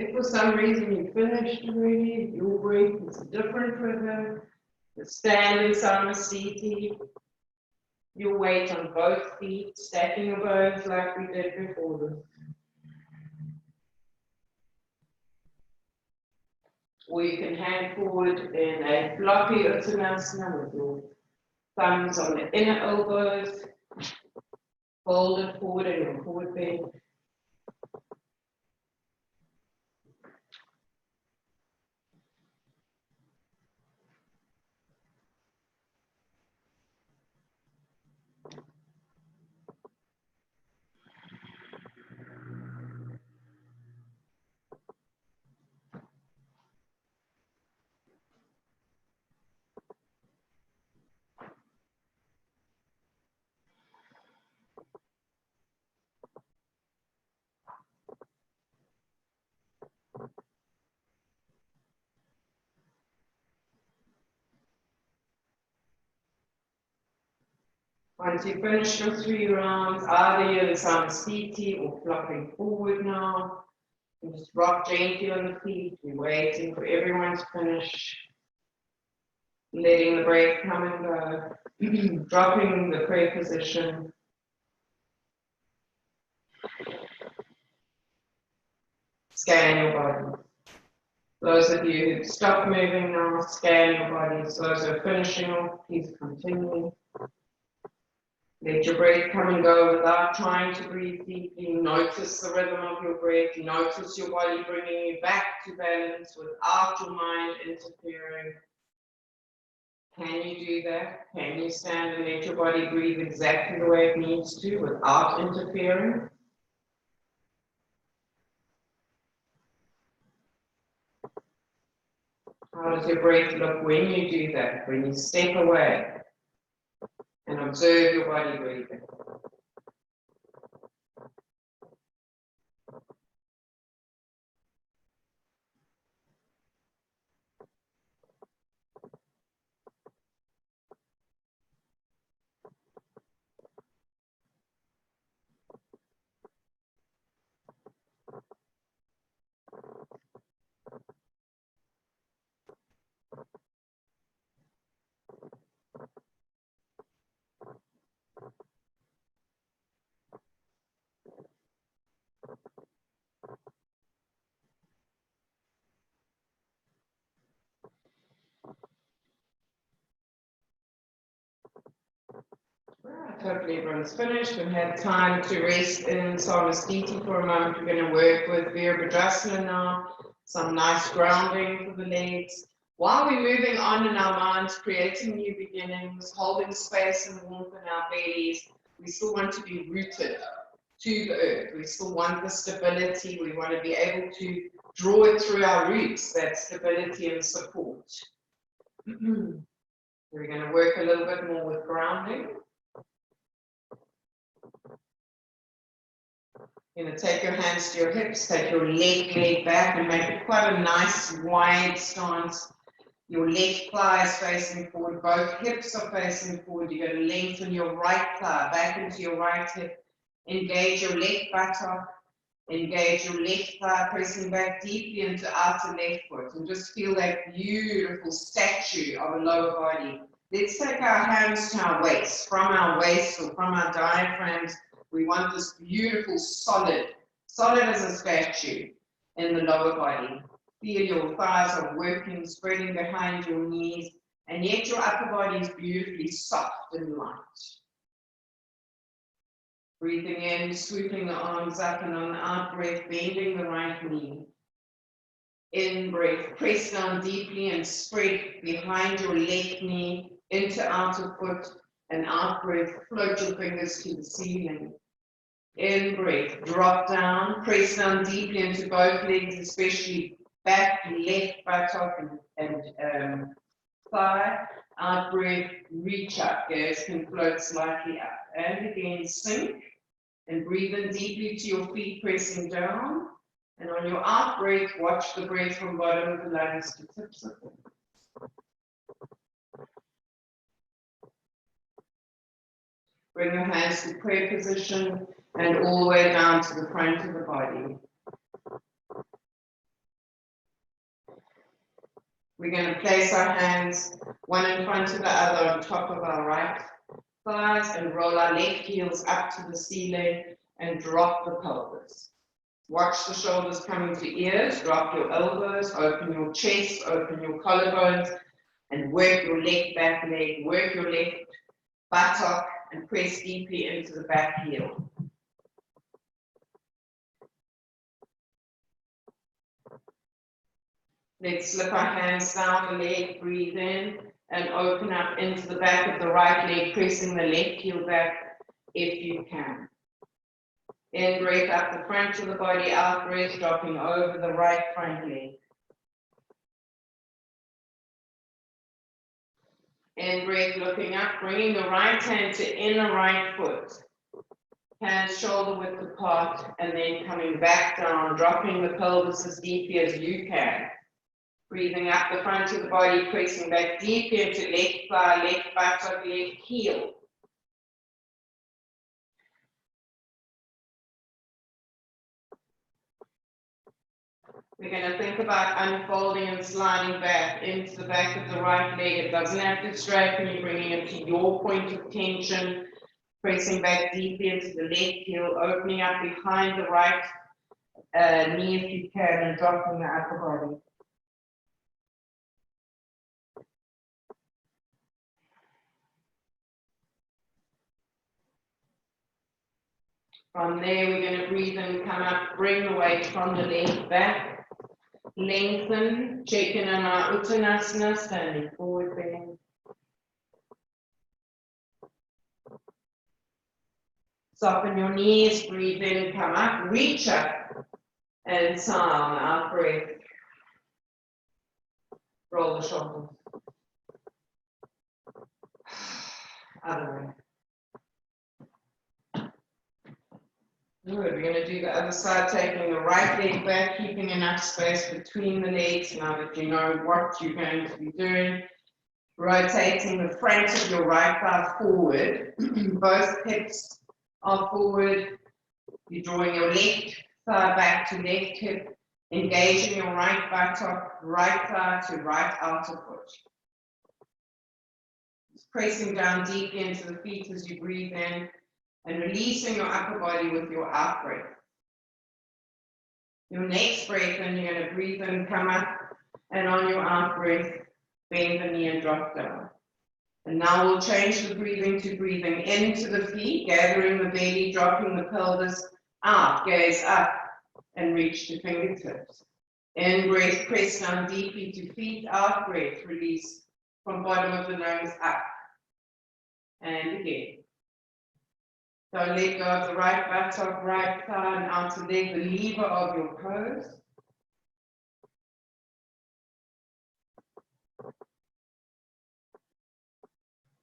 If for some reason you finished already, your breath is a different rhythm, the standing Samasthiti, your weight on both feet, stacking your bones like we did before this. Or you can hand forward in a floppy Uttanasana with your thumbs on the inner elbows, folded forward in your forward bend. Once you finish your 3 rounds, either you're in Samasthiti or flopping forward now. You just rock gently on the feet. We're waiting for everyone to finish. Letting the breath come and go. Dropping the prayer position. Scan your body. Those of you who stop moving now, scan your bodies. Those who are finishing off, please continue. Let your breath come and go without trying to breathe deeply. Notice the rhythm of your breath. Notice your body bringing you back to balance without your mind interfering. Can you do that? Can you stand and let your body breathe exactly the way it needs to without interfering? How does your breath look when you do that? When you step away and observe your body breathing. Hopefully everyone's finished and had time to rest in Samasthiti for a moment. We're going to work with Virabhadrasana now, some nice grounding for the legs. While we're moving on in our minds, creating new beginnings, holding space and warmth in our bellies, we still want to be rooted to the earth. We still want the stability. We want to be able to draw it through our roots, that stability and support. We're going to work a little bit more with grounding. You're going to take your hands to your hips, take your left leg back and make it quite a nice wide stance. Your left thigh is facing forward, both hips are facing forward. You're going to lengthen your right thigh back into your right hip. Engage your left buttock, engage your left thigh, pressing back deeply into outer left foot. And just feel that beautiful statue of a lower body. Let's take our hands to our waist, from our waist or from our diaphragms. We want this beautiful, solid as a statue in the lower body. Feel your thighs are working, spreading behind your knees, and yet your upper body is beautifully soft and light. Breathing in, swooping the arms up, and on the out breath, bending the right knee. In breath, press down deeply and spread behind your left knee into outer foot, and out breath, float your fingers to the ceiling. In breath, drop down, press down deeply into both legs, especially back, left buttock and thigh. Out breath, reach up, gaze can float slightly up. And again, sink and breathe in deeply to your feet, pressing down. And on your out breath, watch the breath from bottom of the lungs to tips of them. Bring your hands to prayer position and all the way down to the front of the body. We're going to place our hands one in front of the other on top of our right thighs and roll our left heels up to the ceiling and drop the pelvis. Watch the shoulders coming to ears, drop your elbows, open your chest, open your collarbones, and work your left back leg, work your left buttock, and press deeply into the back heel. Let's slip our hands down the leg, breathe in, and open up into the back of the right leg, pressing the left heel back if you can. In breath up the front of the body, out breath, dropping over the right front leg. In breath, looking up, bringing the right hand to inner right foot. Hands shoulder width apart, and then coming back down, dropping the pelvis as deeply as you can. Breathing up the front of the body, pressing back deep into left thigh, left buttock, left heel. We're going to think about unfolding and sliding back into the back of the right leg. It doesn't have to straighten, you're bringing it to your point of tension, pressing back deeply into the left heel, opening up behind the right knee if you can, and dropping the upper body. From there, we're going to breathe in, come up, bring the weight from the leg back, lengthen, check in on our Uttanasana, standing forward bend. Soften your knees, breathe in, come up, reach up, and sound, out breath. Roll the shoulders. Other way. Good, we're going to do the other side, taking the right leg back, keeping enough space between the legs now that you know what you're going to be doing. Rotating the front of your right thigh forward, both hips are forward. You're drawing your left thigh back to left hip, engaging your right buttock, right thigh to right outer foot. Just pressing down deeply into the feet as you breathe in, and releasing your upper body with your out breath. Your next breath, and you're going to breathe in, come up, and on your out breath, bend the knee and drop down. And now we'll change the breathing to breathing into the feet, gathering the belly, dropping the pelvis out, gaze up, and reach to fingertips. In breath, press down deeply to feet, out breath, release from bottom of the nose up. And again. Don't let go of the right buttock, right thigh, and outer leg, the lever of your pose.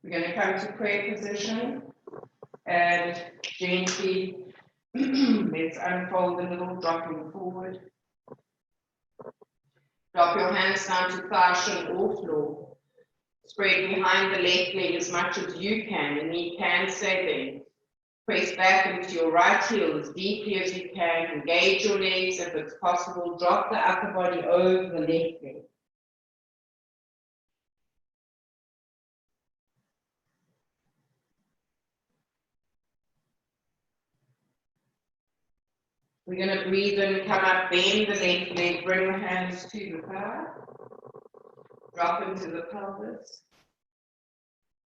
We're going to come to prayer position and gently let's unfold a little, dropping forward. Drop your hands down to thigh, shin, or floor. Spread behind the left leg as much as you can. The knee can stay there. Press back into your right heel as deeply as you can. Engage your legs if it's possible. Drop the upper body over the left leg. We're going to breathe in, come up, bend the left leg, bring the hands to the thigh. Drop into the pelvis.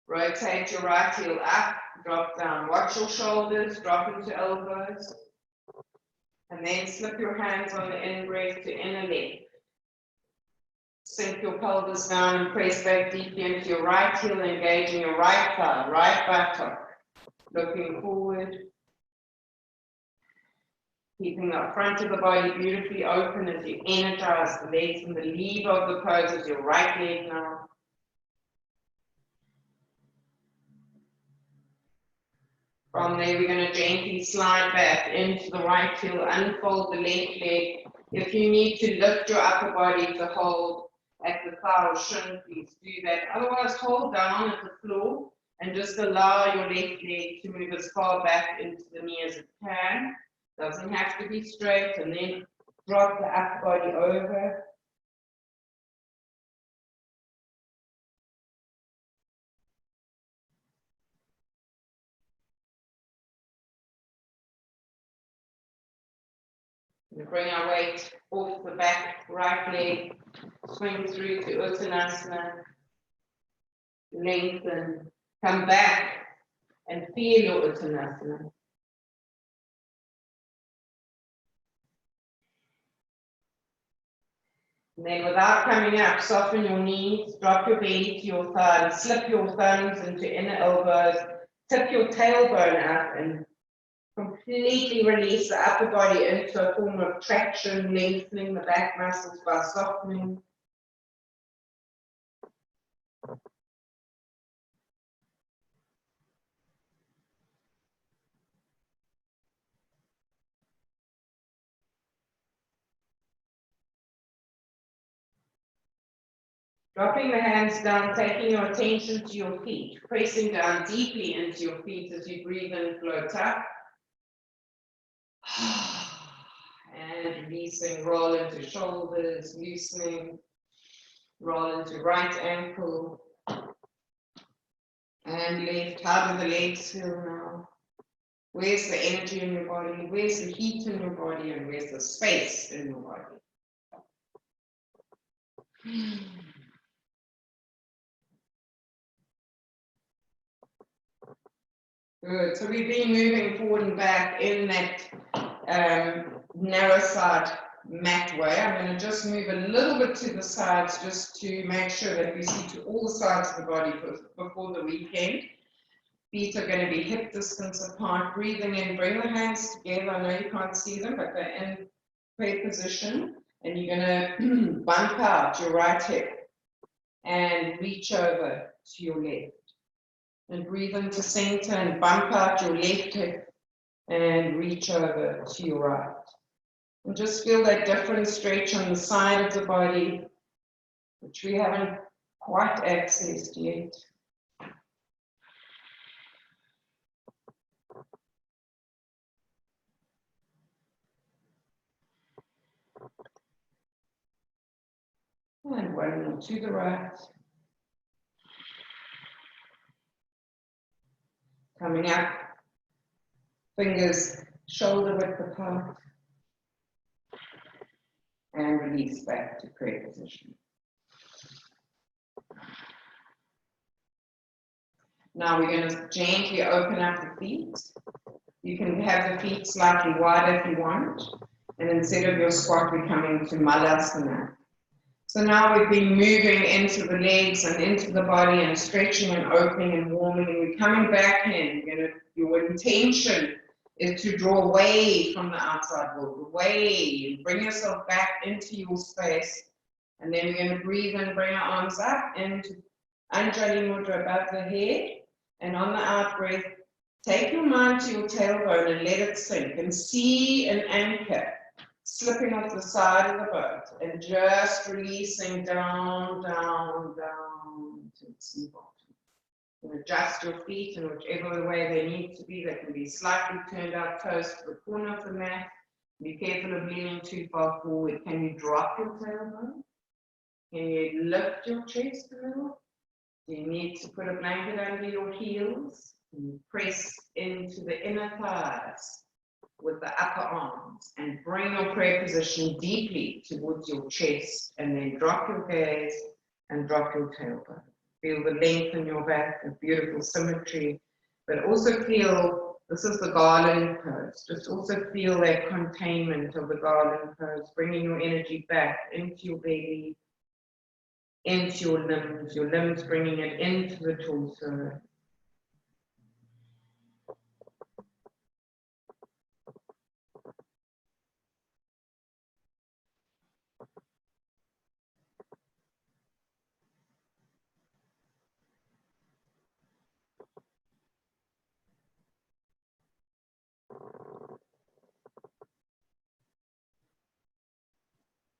Rotate your right heel up, drop down. Watch your shoulders, drop into elbows. And then slip your hands on the in-breath to inner leg. Sink your pelvis down and press back deeply into your right heel, engaging your right thigh, right buttock. Looking forward. Keeping the front of the body beautifully open as you energize the legs, and the lever of the pose is your right leg now. From there, we're going to gently slide back into the right heel, unfold the left leg. If you need to lift your upper body to hold at the thigh or shin, please do that. Otherwise, hold down at the floor and just allow your left leg to move as far back into the knee as it can. Doesn't have to be straight, and then drop the upper body over. We bring our weight off the back, right leg, swing through to Uttanasana, lengthen, come back and feel your Uttanasana. And then without coming up, soften your knees, drop your belly to your thighs, slip your thumbs into inner elbows, tip your tailbone up and completely release the upper body into a form of traction, lengthening the back muscles by softening. Dropping the hands down, taking your attention to your feet, pressing down deeply into your feet as you breathe in, float up. And releasing, roll into shoulders, loosening, roll into right ankle and left. How do the legs feel now? Where's the energy in your body? Where's the heat in your body? And where's the space in your body? Good. So we've been moving forward and back in that narrow side mat way. I'm going to just move a little bit to the sides just to make sure that we see to all sides of the body before the weekend. Feet are going to be hip distance apart. Breathing in, bring the hands together. I know you can't see them, but they're in prayer position. And you're going to bump out your right hip and reach over to your left. And breathe into center and bump out your left hip and reach over to your right. And just feel that different stretch on the side of the body, which we haven't quite accessed yet. And one more to the right. Coming up, fingers shoulder width apart. And release back to prayer position. Now we're going to gently open up the feet. You can have the feet slightly wider if you want. And instead of your squat, we're coming to Malasana. So now we've been moving into the legs and into the body and stretching and opening and warming. And we're coming back in. Your intention is to draw away from the outside world, away, and bring yourself back into your space. And then we're going to breathe in, bring our arms up into Anjali Mudra above the head. And on the out breath, take your mind to your tailbone and let it sink and see an anchor slipping off the side of the boat and just releasing down, down, down to the bottom. And adjust your feet in whichever way they need to be. They can be slightly turned out toes to the corner of the mat. Be careful of leaning too far forward. Can you drop your tailbone? Can you lift your chest a little? Do you need to put a blanket under your heels? Can you press into the inner thighs with the upper arms and bring your prayer position deeply towards your chest, and then drop your gaze and drop your tailbone. Feel the length in your back, the beautiful symmetry, but also feel, this is the garland pose, just also feel that containment of the garland pose, bringing your energy back into your belly, into your limbs bringing it into the torso.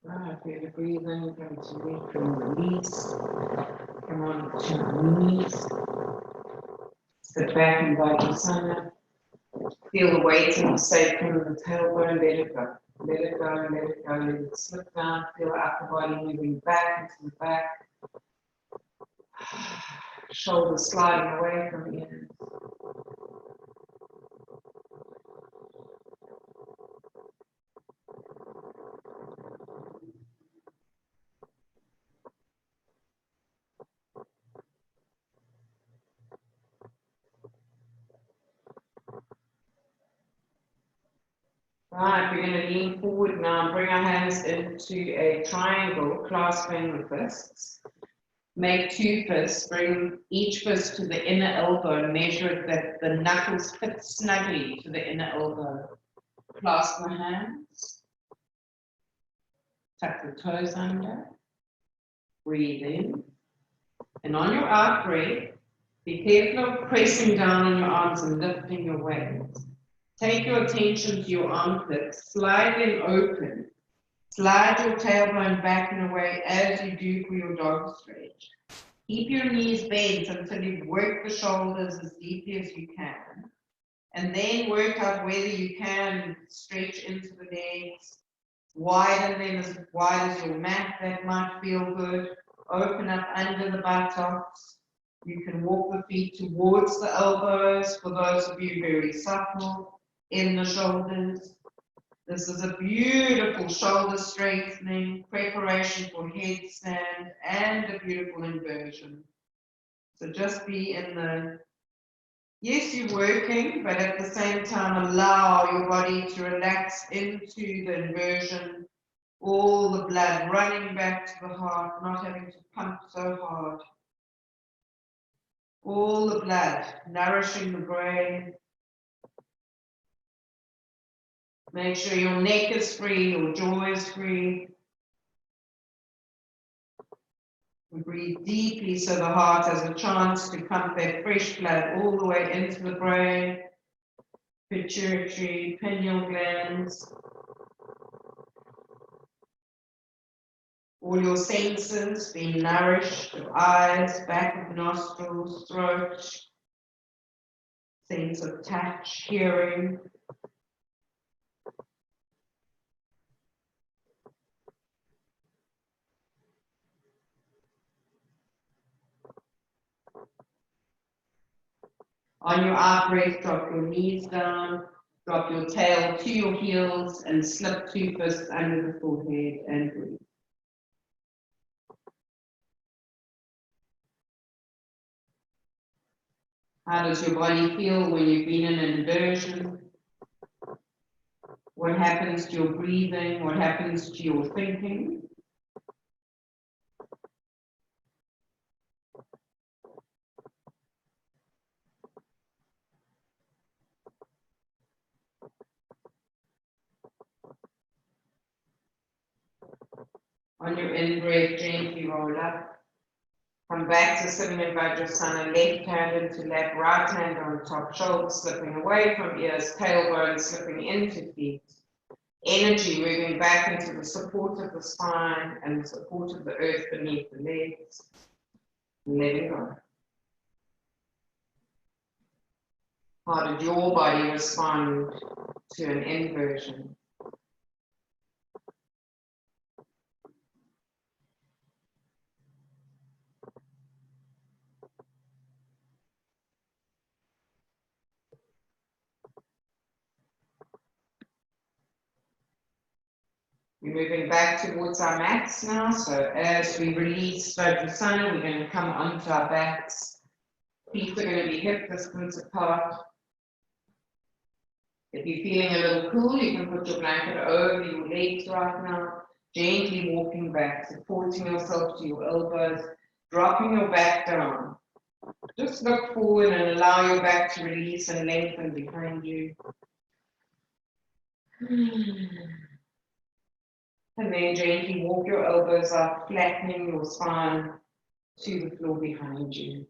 Right, feel the breathing, come to lift and release. Come on to your knees. Sit back in Vajrasana. Feel the weight in the sacrum of the tailbone, let it go. Let it go, let it go, let it slip down. Feel the upper body moving back into the back. Shoulders sliding away from the ears. Right, we're going to lean forward now, bring our hands into a triangle, clasping the fists. Make two fists, bring each fist to the inner elbow and measure it that the knuckles fit snugly to the inner elbow. Clasp the hands, tuck the toes under, breathe in, and on your out breath, be careful of pressing down on your arms and lifting your weight. Take your attention to your armpits, slide them open, slide your tailbone back and away as you do for your dog stretch. Keep your knees bent until you work the shoulders as deeply as you can. And then work out whether you can stretch into the legs, widen them as wide as your mat, that might feel good. Open up under the buttocks. You can walk the feet towards the elbows, for those of you very supple in the shoulders. This is a beautiful shoulder strengthening, preparation for headstand, and a beautiful inversion. So just be in the, yes, you're working, but at the same time allow your body to relax into the inversion, all the blood running back to the heart, not having to pump so hard. All the blood nourishing the brain. Make sure your neck is free, your jaw is free. And breathe deeply so the heart has a chance to pump that fresh blood all the way into the brain, pituitary, pineal glands. All your senses being nourished, your eyes, back of nostrils, throat, sense of touch, hearing. On your out breath, drop your knees down, drop your tail to your heels, and slip two fists under the forehead and breathe. How does your body feel when you've been in an inversion? What happens to your breathing? What happens to your thinking? On your in-breath, gently roll up. Come back to sitting in Vajrasana, left hand into lap, right hand on top, shoulders slipping away from ears, tailbone slipping into feet. Energy moving back into the support of the spine and the support of the earth beneath the legs. Letting go. How did your body respond to an inversion? We're moving back towards our mats now. So as we release Vajrasana, we're going to come onto our backs. Feet are going to be hip distance apart. If you're feeling a little cool, you can put your blanket over your legs right now. Gently walking back, supporting yourself to your elbows, dropping your back down. Just look forward and allow your back to release and lengthen behind you. And then gently walk your elbows up, flattening your spine to the floor behind you.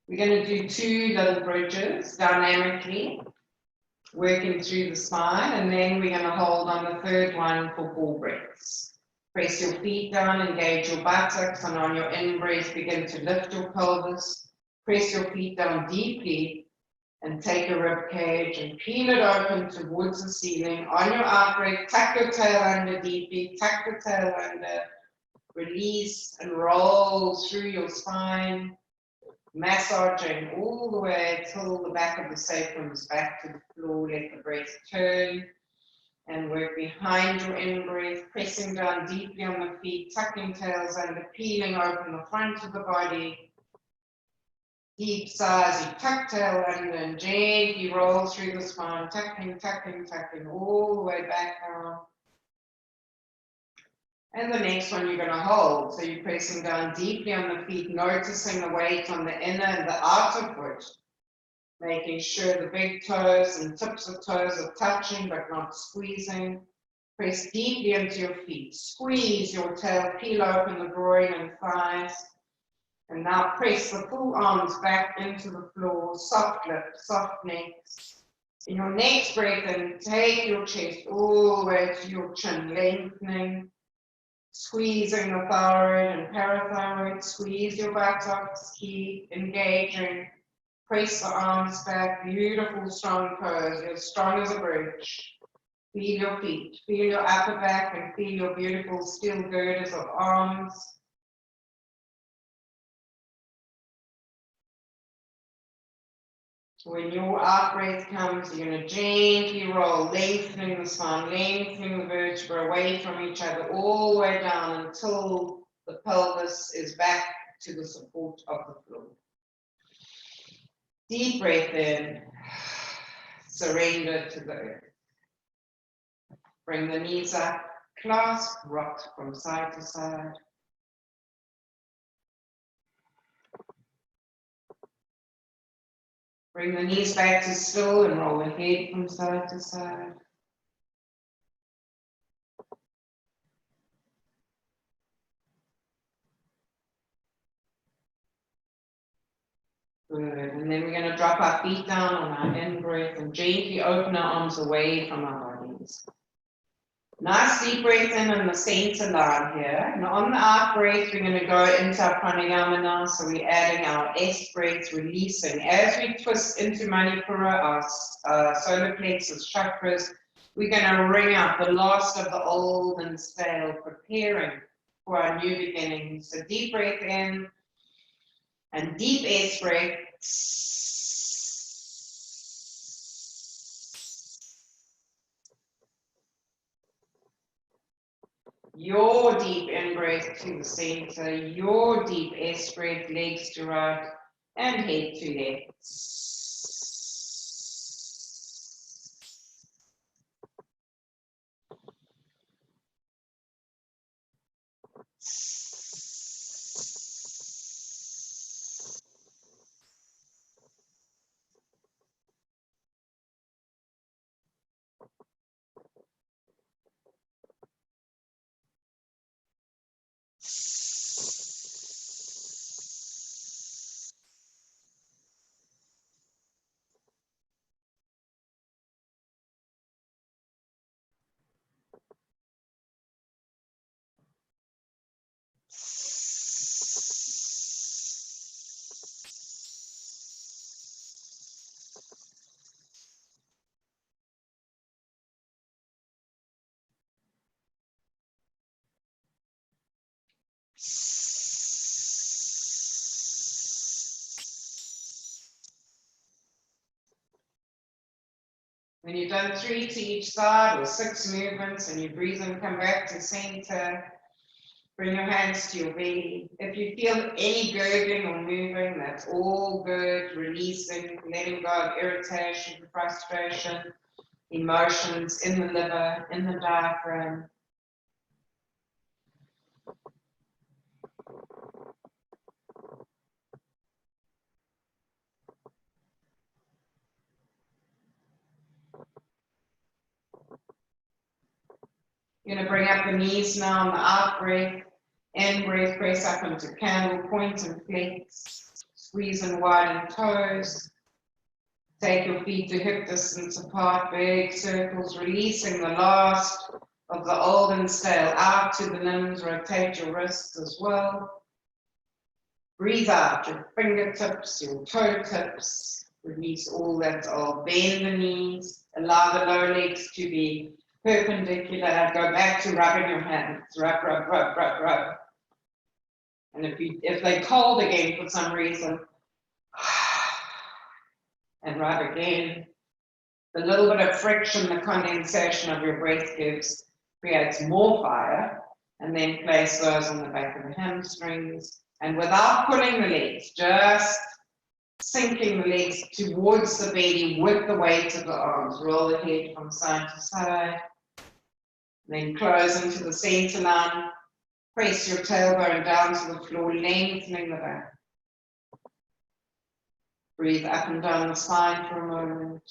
We're going to do two little bridges dynamically, working through the spine, and then we're going to hold on the third one for 4 breaths. Press your feet down, engage your buttocks, and on your in-breath, begin to lift your pelvis. Press your feet down deeply and take your rib cage and peel it open towards the ceiling. On your out-breath, tuck your tail under deeply, tuck the tail under, release and roll through your spine, massaging all the way till the back of the sacrum is back to the floor. Let the breath turn. And work behind your in-breath, pressing down deeply on the feet, tucking tails under, peeling open the front of the body. Deep sighs, you tuck tail under and gently roll through the spine, tucking, tucking, tucking, all the way back down. And the next one you're going to hold. So you're pressing down deeply on the feet, noticing the weight on the inner and the outer foot. Making sure the big toes and tips of toes are touching but not squeezing. Press deeply into your feet. Squeeze your tail, peel open the groin and thighs. And now press the full arms back into the floor. Soft lips, soft necks. In your next breath in, take your chest all the way to your chin, lengthening. Squeezing the thyroid and parathyroid. Squeeze your buttocks, keep engaging. Press the arms back, beautiful strong pose, you're strong as a bridge. Feel your feet, feel your upper back and feel your beautiful steel girders of arms. When your out breath comes, you're going to gently roll, lengthening the spine, lengthening the vertebrae away from each other, all the way down until the pelvis is back to the support of the floor. Deep breath in, surrender to the earth. Bring the knees up, clasp, rock from side to side. Bring the knees back to still and roll the head from side to side. Good, and then we're going to drop our feet down on our in-breath and gently open our arms away from our bodies. Nice deep breath in on the center line here. And on the out breath, we're going to go into our pranayama now. So we're adding our S breath, releasing. As we twist into Manipura, our solar plexus chakras, we're going to wring out the last of the old and stale, preparing for our new beginning. So deep breath in. And deep S breath. Your deep in breath to the center, your deep S breath, legs to right and head to left. When you've done 3 to each side or 6 movements and you breathe and come back to center, bring your hands to your belly. If you feel any gurgling or moving, that's all good. Releasing, letting go of irritation, frustration, emotions in the liver, in the diaphragm. You're going to bring up the knees now on the out breath. In breath, press up into candle, point and flex. Squeeze and widen toes. Take your feet to hip distance apart, big circles, releasing the last of the old and stale out to the limbs. Rotate your wrists as well. Breathe out your fingertips, your toe tips. Release all that old. Bend the knees. Allow the lower legs to be perpendicular. Go back to rubbing your hands. Rub, rub, rub, rub, rub. And if they're cold again for some reason, and rub again. The little bit of friction, the condensation of your breath creates more fire, and then place those on the back of the hamstrings. And without pulling the legs, just sinking the legs towards the belly with the weight of the arms. Roll the head from side to side. Then close into the center line. Press your tailbone down to the floor, lengthening the back. Breathe up and down the spine for a moment.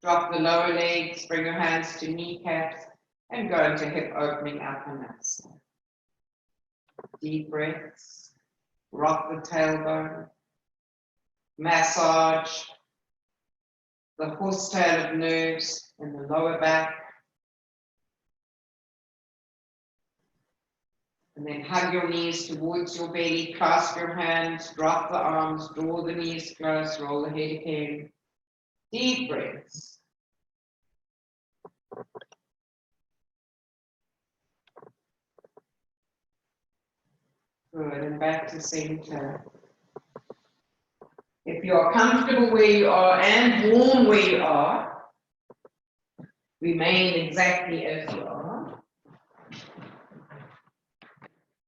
Drop the lower legs, bring your hands to kneecaps, and go into hip opening Uttanasana. Deep breaths, rock the tailbone, massage the horsetail of nerves in the lower back, and then hug your knees towards your belly, clasp your hands, drop the arms, draw the knees close, roll the head again. Deep breaths. Good, and back to center. If you are comfortable where you are and warm where you are, remain exactly as you are.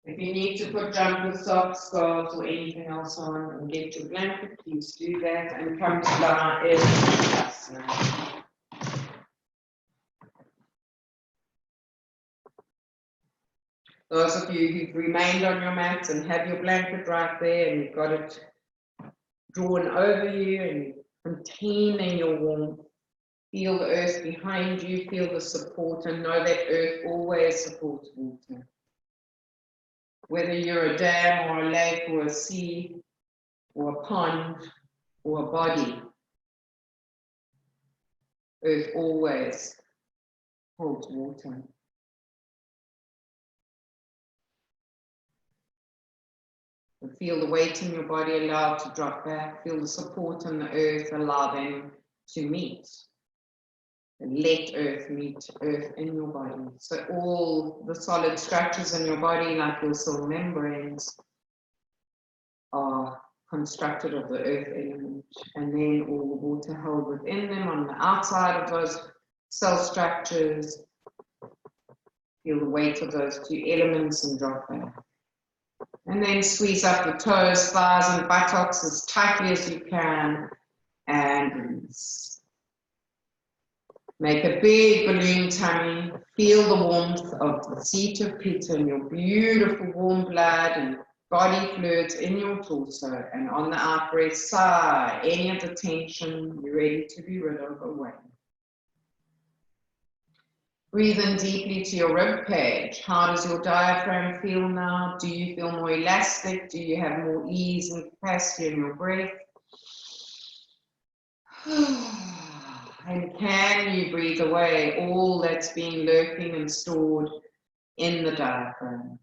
If you need to put jumpers, socks, scarves, or anything else on and get your blanket, please do that and come to Lana Asana. Those of you who've remained on your mat and have your blanket right there and you've got it drawn over you and containing your warmth, feel the earth behind you, feel the support, and know that earth always supports water. Whether you're a dam or a lake or a sea or a pond or a body, earth always holds water. And feel the weight in your body, allow it to drop back. Feel the support in the earth, allow them to meet. And let earth meet earth in your body. So all the solid structures in your body, like your cell membranes, are constructed of the earth element. And then all the water held within them on the outside of those cell structures. Feel the weight of those two elements and drop back. And then squeeze up the toes, thighs, and buttocks as tightly as you can, and release. Make a big balloon tummy. Feel the warmth of the seat of Pitta and your beautiful warm blood and body fluids in your torso. And on the out breath, sigh any of the tension you're ready to be rid of away. Breathe in deeply to your rib cage. How does your diaphragm feel now? Do you feel more elastic? Do you have more ease and capacity in your breath? And can you breathe away all that's been lurking and stored in the diaphragm?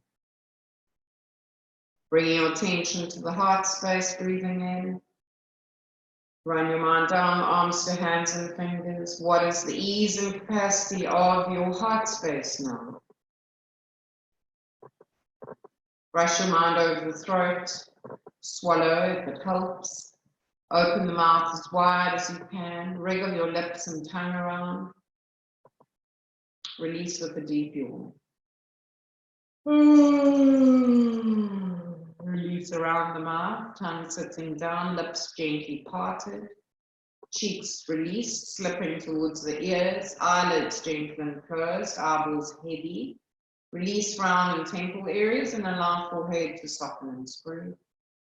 Bringing your attention to the heart space, breathing in. Run your mind down, arms to hands and fingers. What is the ease and capacity of your heart space now? Brush your mind over the throat. Swallow if it helps. Open the mouth as wide as you can. Wriggle your lips and tongue around. Release with a deep yawn. Release around the mouth, tongue sitting down, lips gently parted. Cheeks released, slipping towards the ears, eyelids gently and closed, eyeballs heavy. Release frown and temple areas and allow forehead to soften and smooth.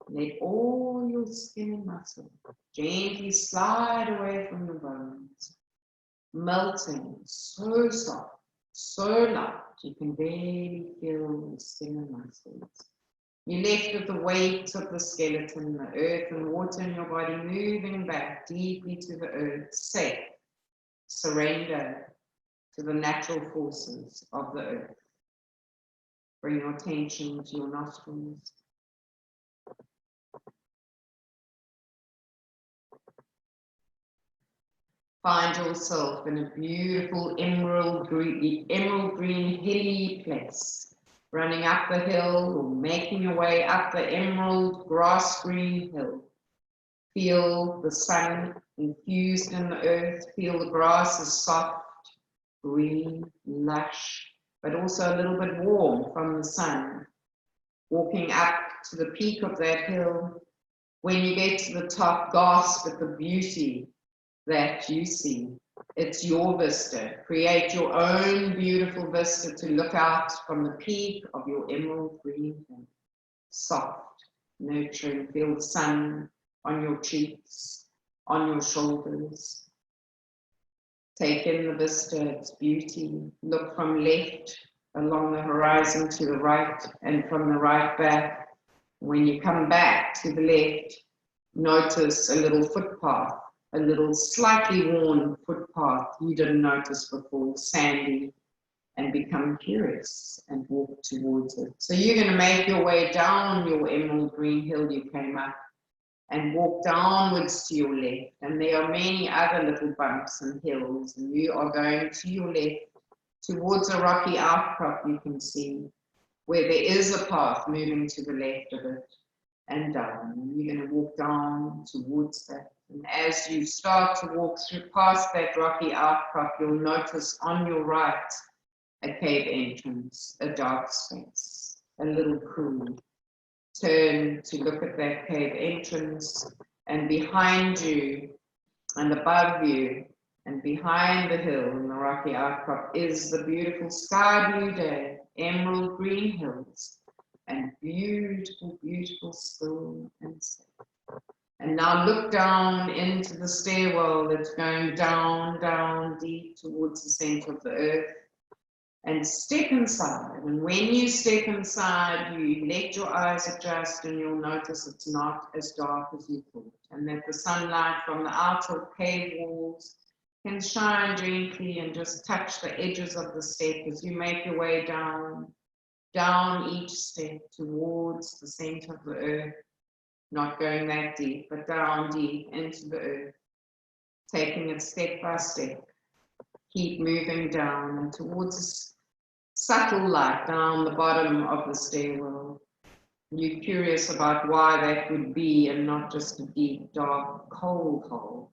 Let all your skin and muscle gently slide away from your bones, melting so soft, so light, you can barely feel the skin and muscles. You're left with the weight of the skeleton, the earth and water in your body moving back deeply to the earth, safe, surrender to the natural forces of the earth. Bring your attention to your nostrils. find yourself in a beautiful emerald green hilly place, running up the hill or making your way up the emerald grass green hill. Feel the sun infused in the earth, feel the grass is soft, green, lush, but also a little bit warm from the sun. Walking up to the peak of that hill, when you get to the top, gasp at the beauty that you see. It's your vista. Create your own beautiful vista to look out from the peak of your emerald green hill. Soft, nurturing, feel the sun on your cheeks, on your shoulders. Take in the vista, its beauty. Look from left along the horizon to the right and from the right back. When you come back to the left, notice a little footpath, a little slightly worn footpath you didn't notice before, sandy, and become curious and walk towards it. So you're going to make your way down your emerald green hill you came up and walk downwards to your left. And there are many other little bumps and hills, and you are going to your left towards a rocky outcrop you can see, where there is a path moving to the left of it and down. And you're going to walk down towards that. And as you start to walk through past that rocky outcrop, you'll notice on your right a cave entrance, a dark space, a little pool. Turn to look at that cave entrance, and behind you and above you and behind the hill in the rocky outcrop is the beautiful sky blue day, emerald green hills, and beautiful, beautiful still and safe. And now look down into the stairwell that's going down, down deep towards the center of the earth. And step inside, and when you step inside, you let your eyes adjust and you'll notice it's not as dark as you thought, and that the sunlight from the outer cave walls can shine gently and just touch the edges of the step as you make your way down, down each step towards the center of the earth, not going that deep, but down deep into the earth, taking it step by step. Keep moving down and towards subtle light down the bottom of the stairwell. You're curious about why that would be and not just a deep, dark, cold hole.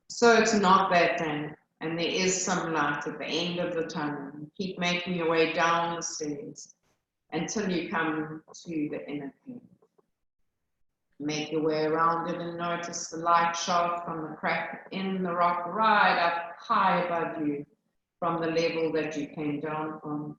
So it's not that damp, and there is some light at the end of the tunnel. Keep making your way down the stairs until you come to the inner cave. Make your way around it and notice the light shaft from the crack in the rock right up high above you from the level that you came down from,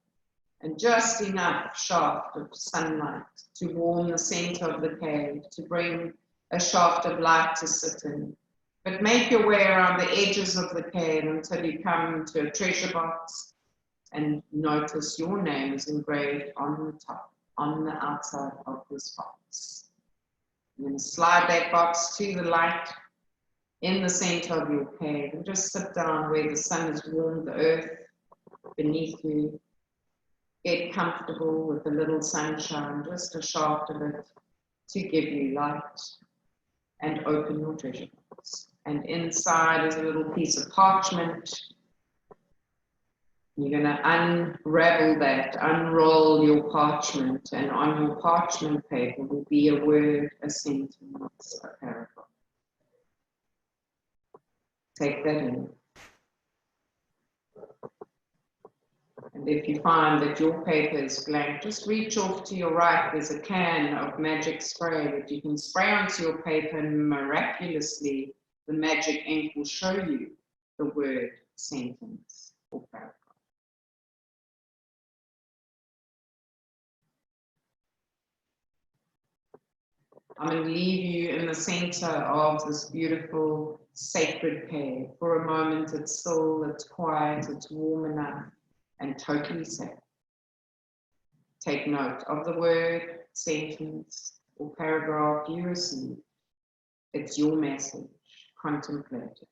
and just enough shaft of sunlight to warm the center of the cave, to bring a shaft of light to sit in. But make your way around the edges of the cave until you come to a treasure box and notice your name is engraved on the top, on the outside of this box. You're going to slide that box to the light in the center of your cave and just sit down where the sun has warmed the earth beneath you. Get comfortable with a little sunshine, just a shaft of it to give you light, and open your treasure box. And inside is a little piece of parchment. You're going to unravel that, unroll your parchment, and on your parchment paper will be a word, a sentence, a paragraph. Take that in. And if you find that your paper is blank, just reach off to your right. There's a can of magic spray that you can spray onto your paper, and miraculously the magic ink will show you the word, sentence, or paragraph. I'm going to leave you in the center of this beautiful sacred cave. For a moment, it's still, it's quiet, it's warm enough, and totally safe. Take note of the word, sentence, or paragraph you receive. It's your message. Contemplate it.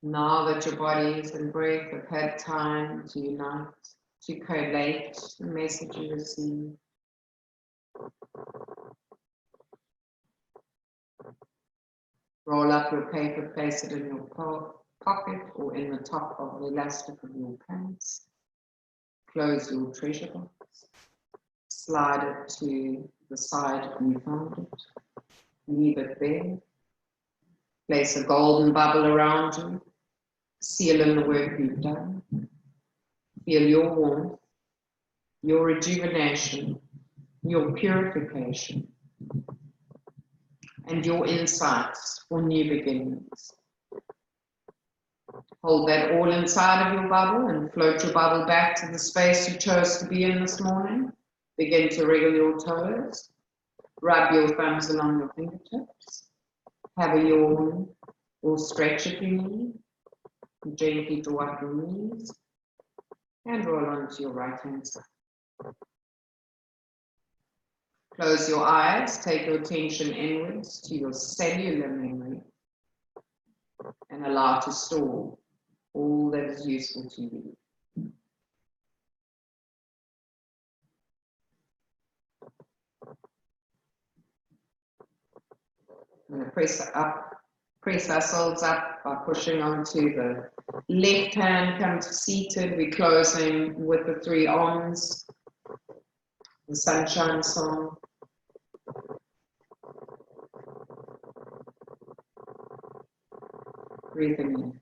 Now that your bodies and breath have had time to unite, to collate the message you receive, roll up your paper, place it in your pocket or in the top of the elastic of your pants. Close your treasure box. Slide it to the side you found it. Leave it there. Place a golden bubble around you. Seal in the work you've done. Feel your warmth, your rejuvenation, your purification, and your insights for new beginnings. Hold that all inside of your bubble and float your bubble back to the space you chose to be in this morning. Begin to wriggle your toes. Rub your thumbs along your fingertips. Have a yawn or stretch if you need. Gently draw up your knees and roll onto your right hand side. Close your eyes, take your attention inwards to your cellular memory and allow to store all that is useful to you. I'm going to press ourselves up by pushing onto the left hand, come to seated. We're closing with the 3 arms, the sunshine song. Breathing in.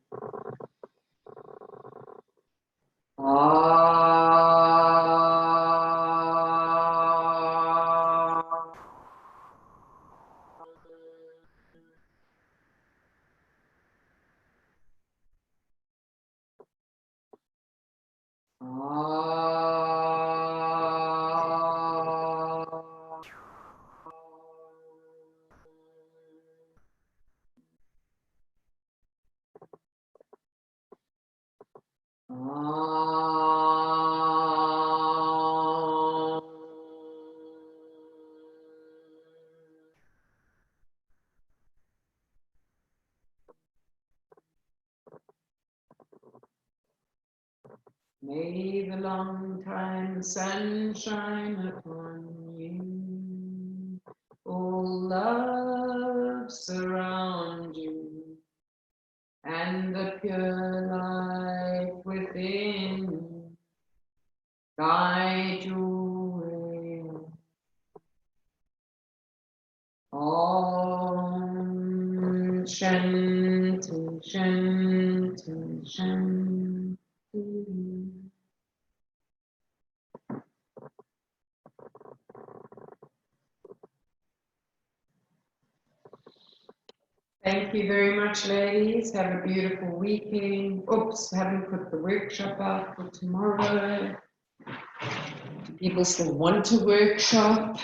May the long time sun shine upon you, all love surround you, and the pure life within guide your way. Om Shanti Shanti Shanti. Thank you very much, ladies. Have a beautiful weekend. Oops, haven't put the workshop out for tomorrow. Do people still want to workshop?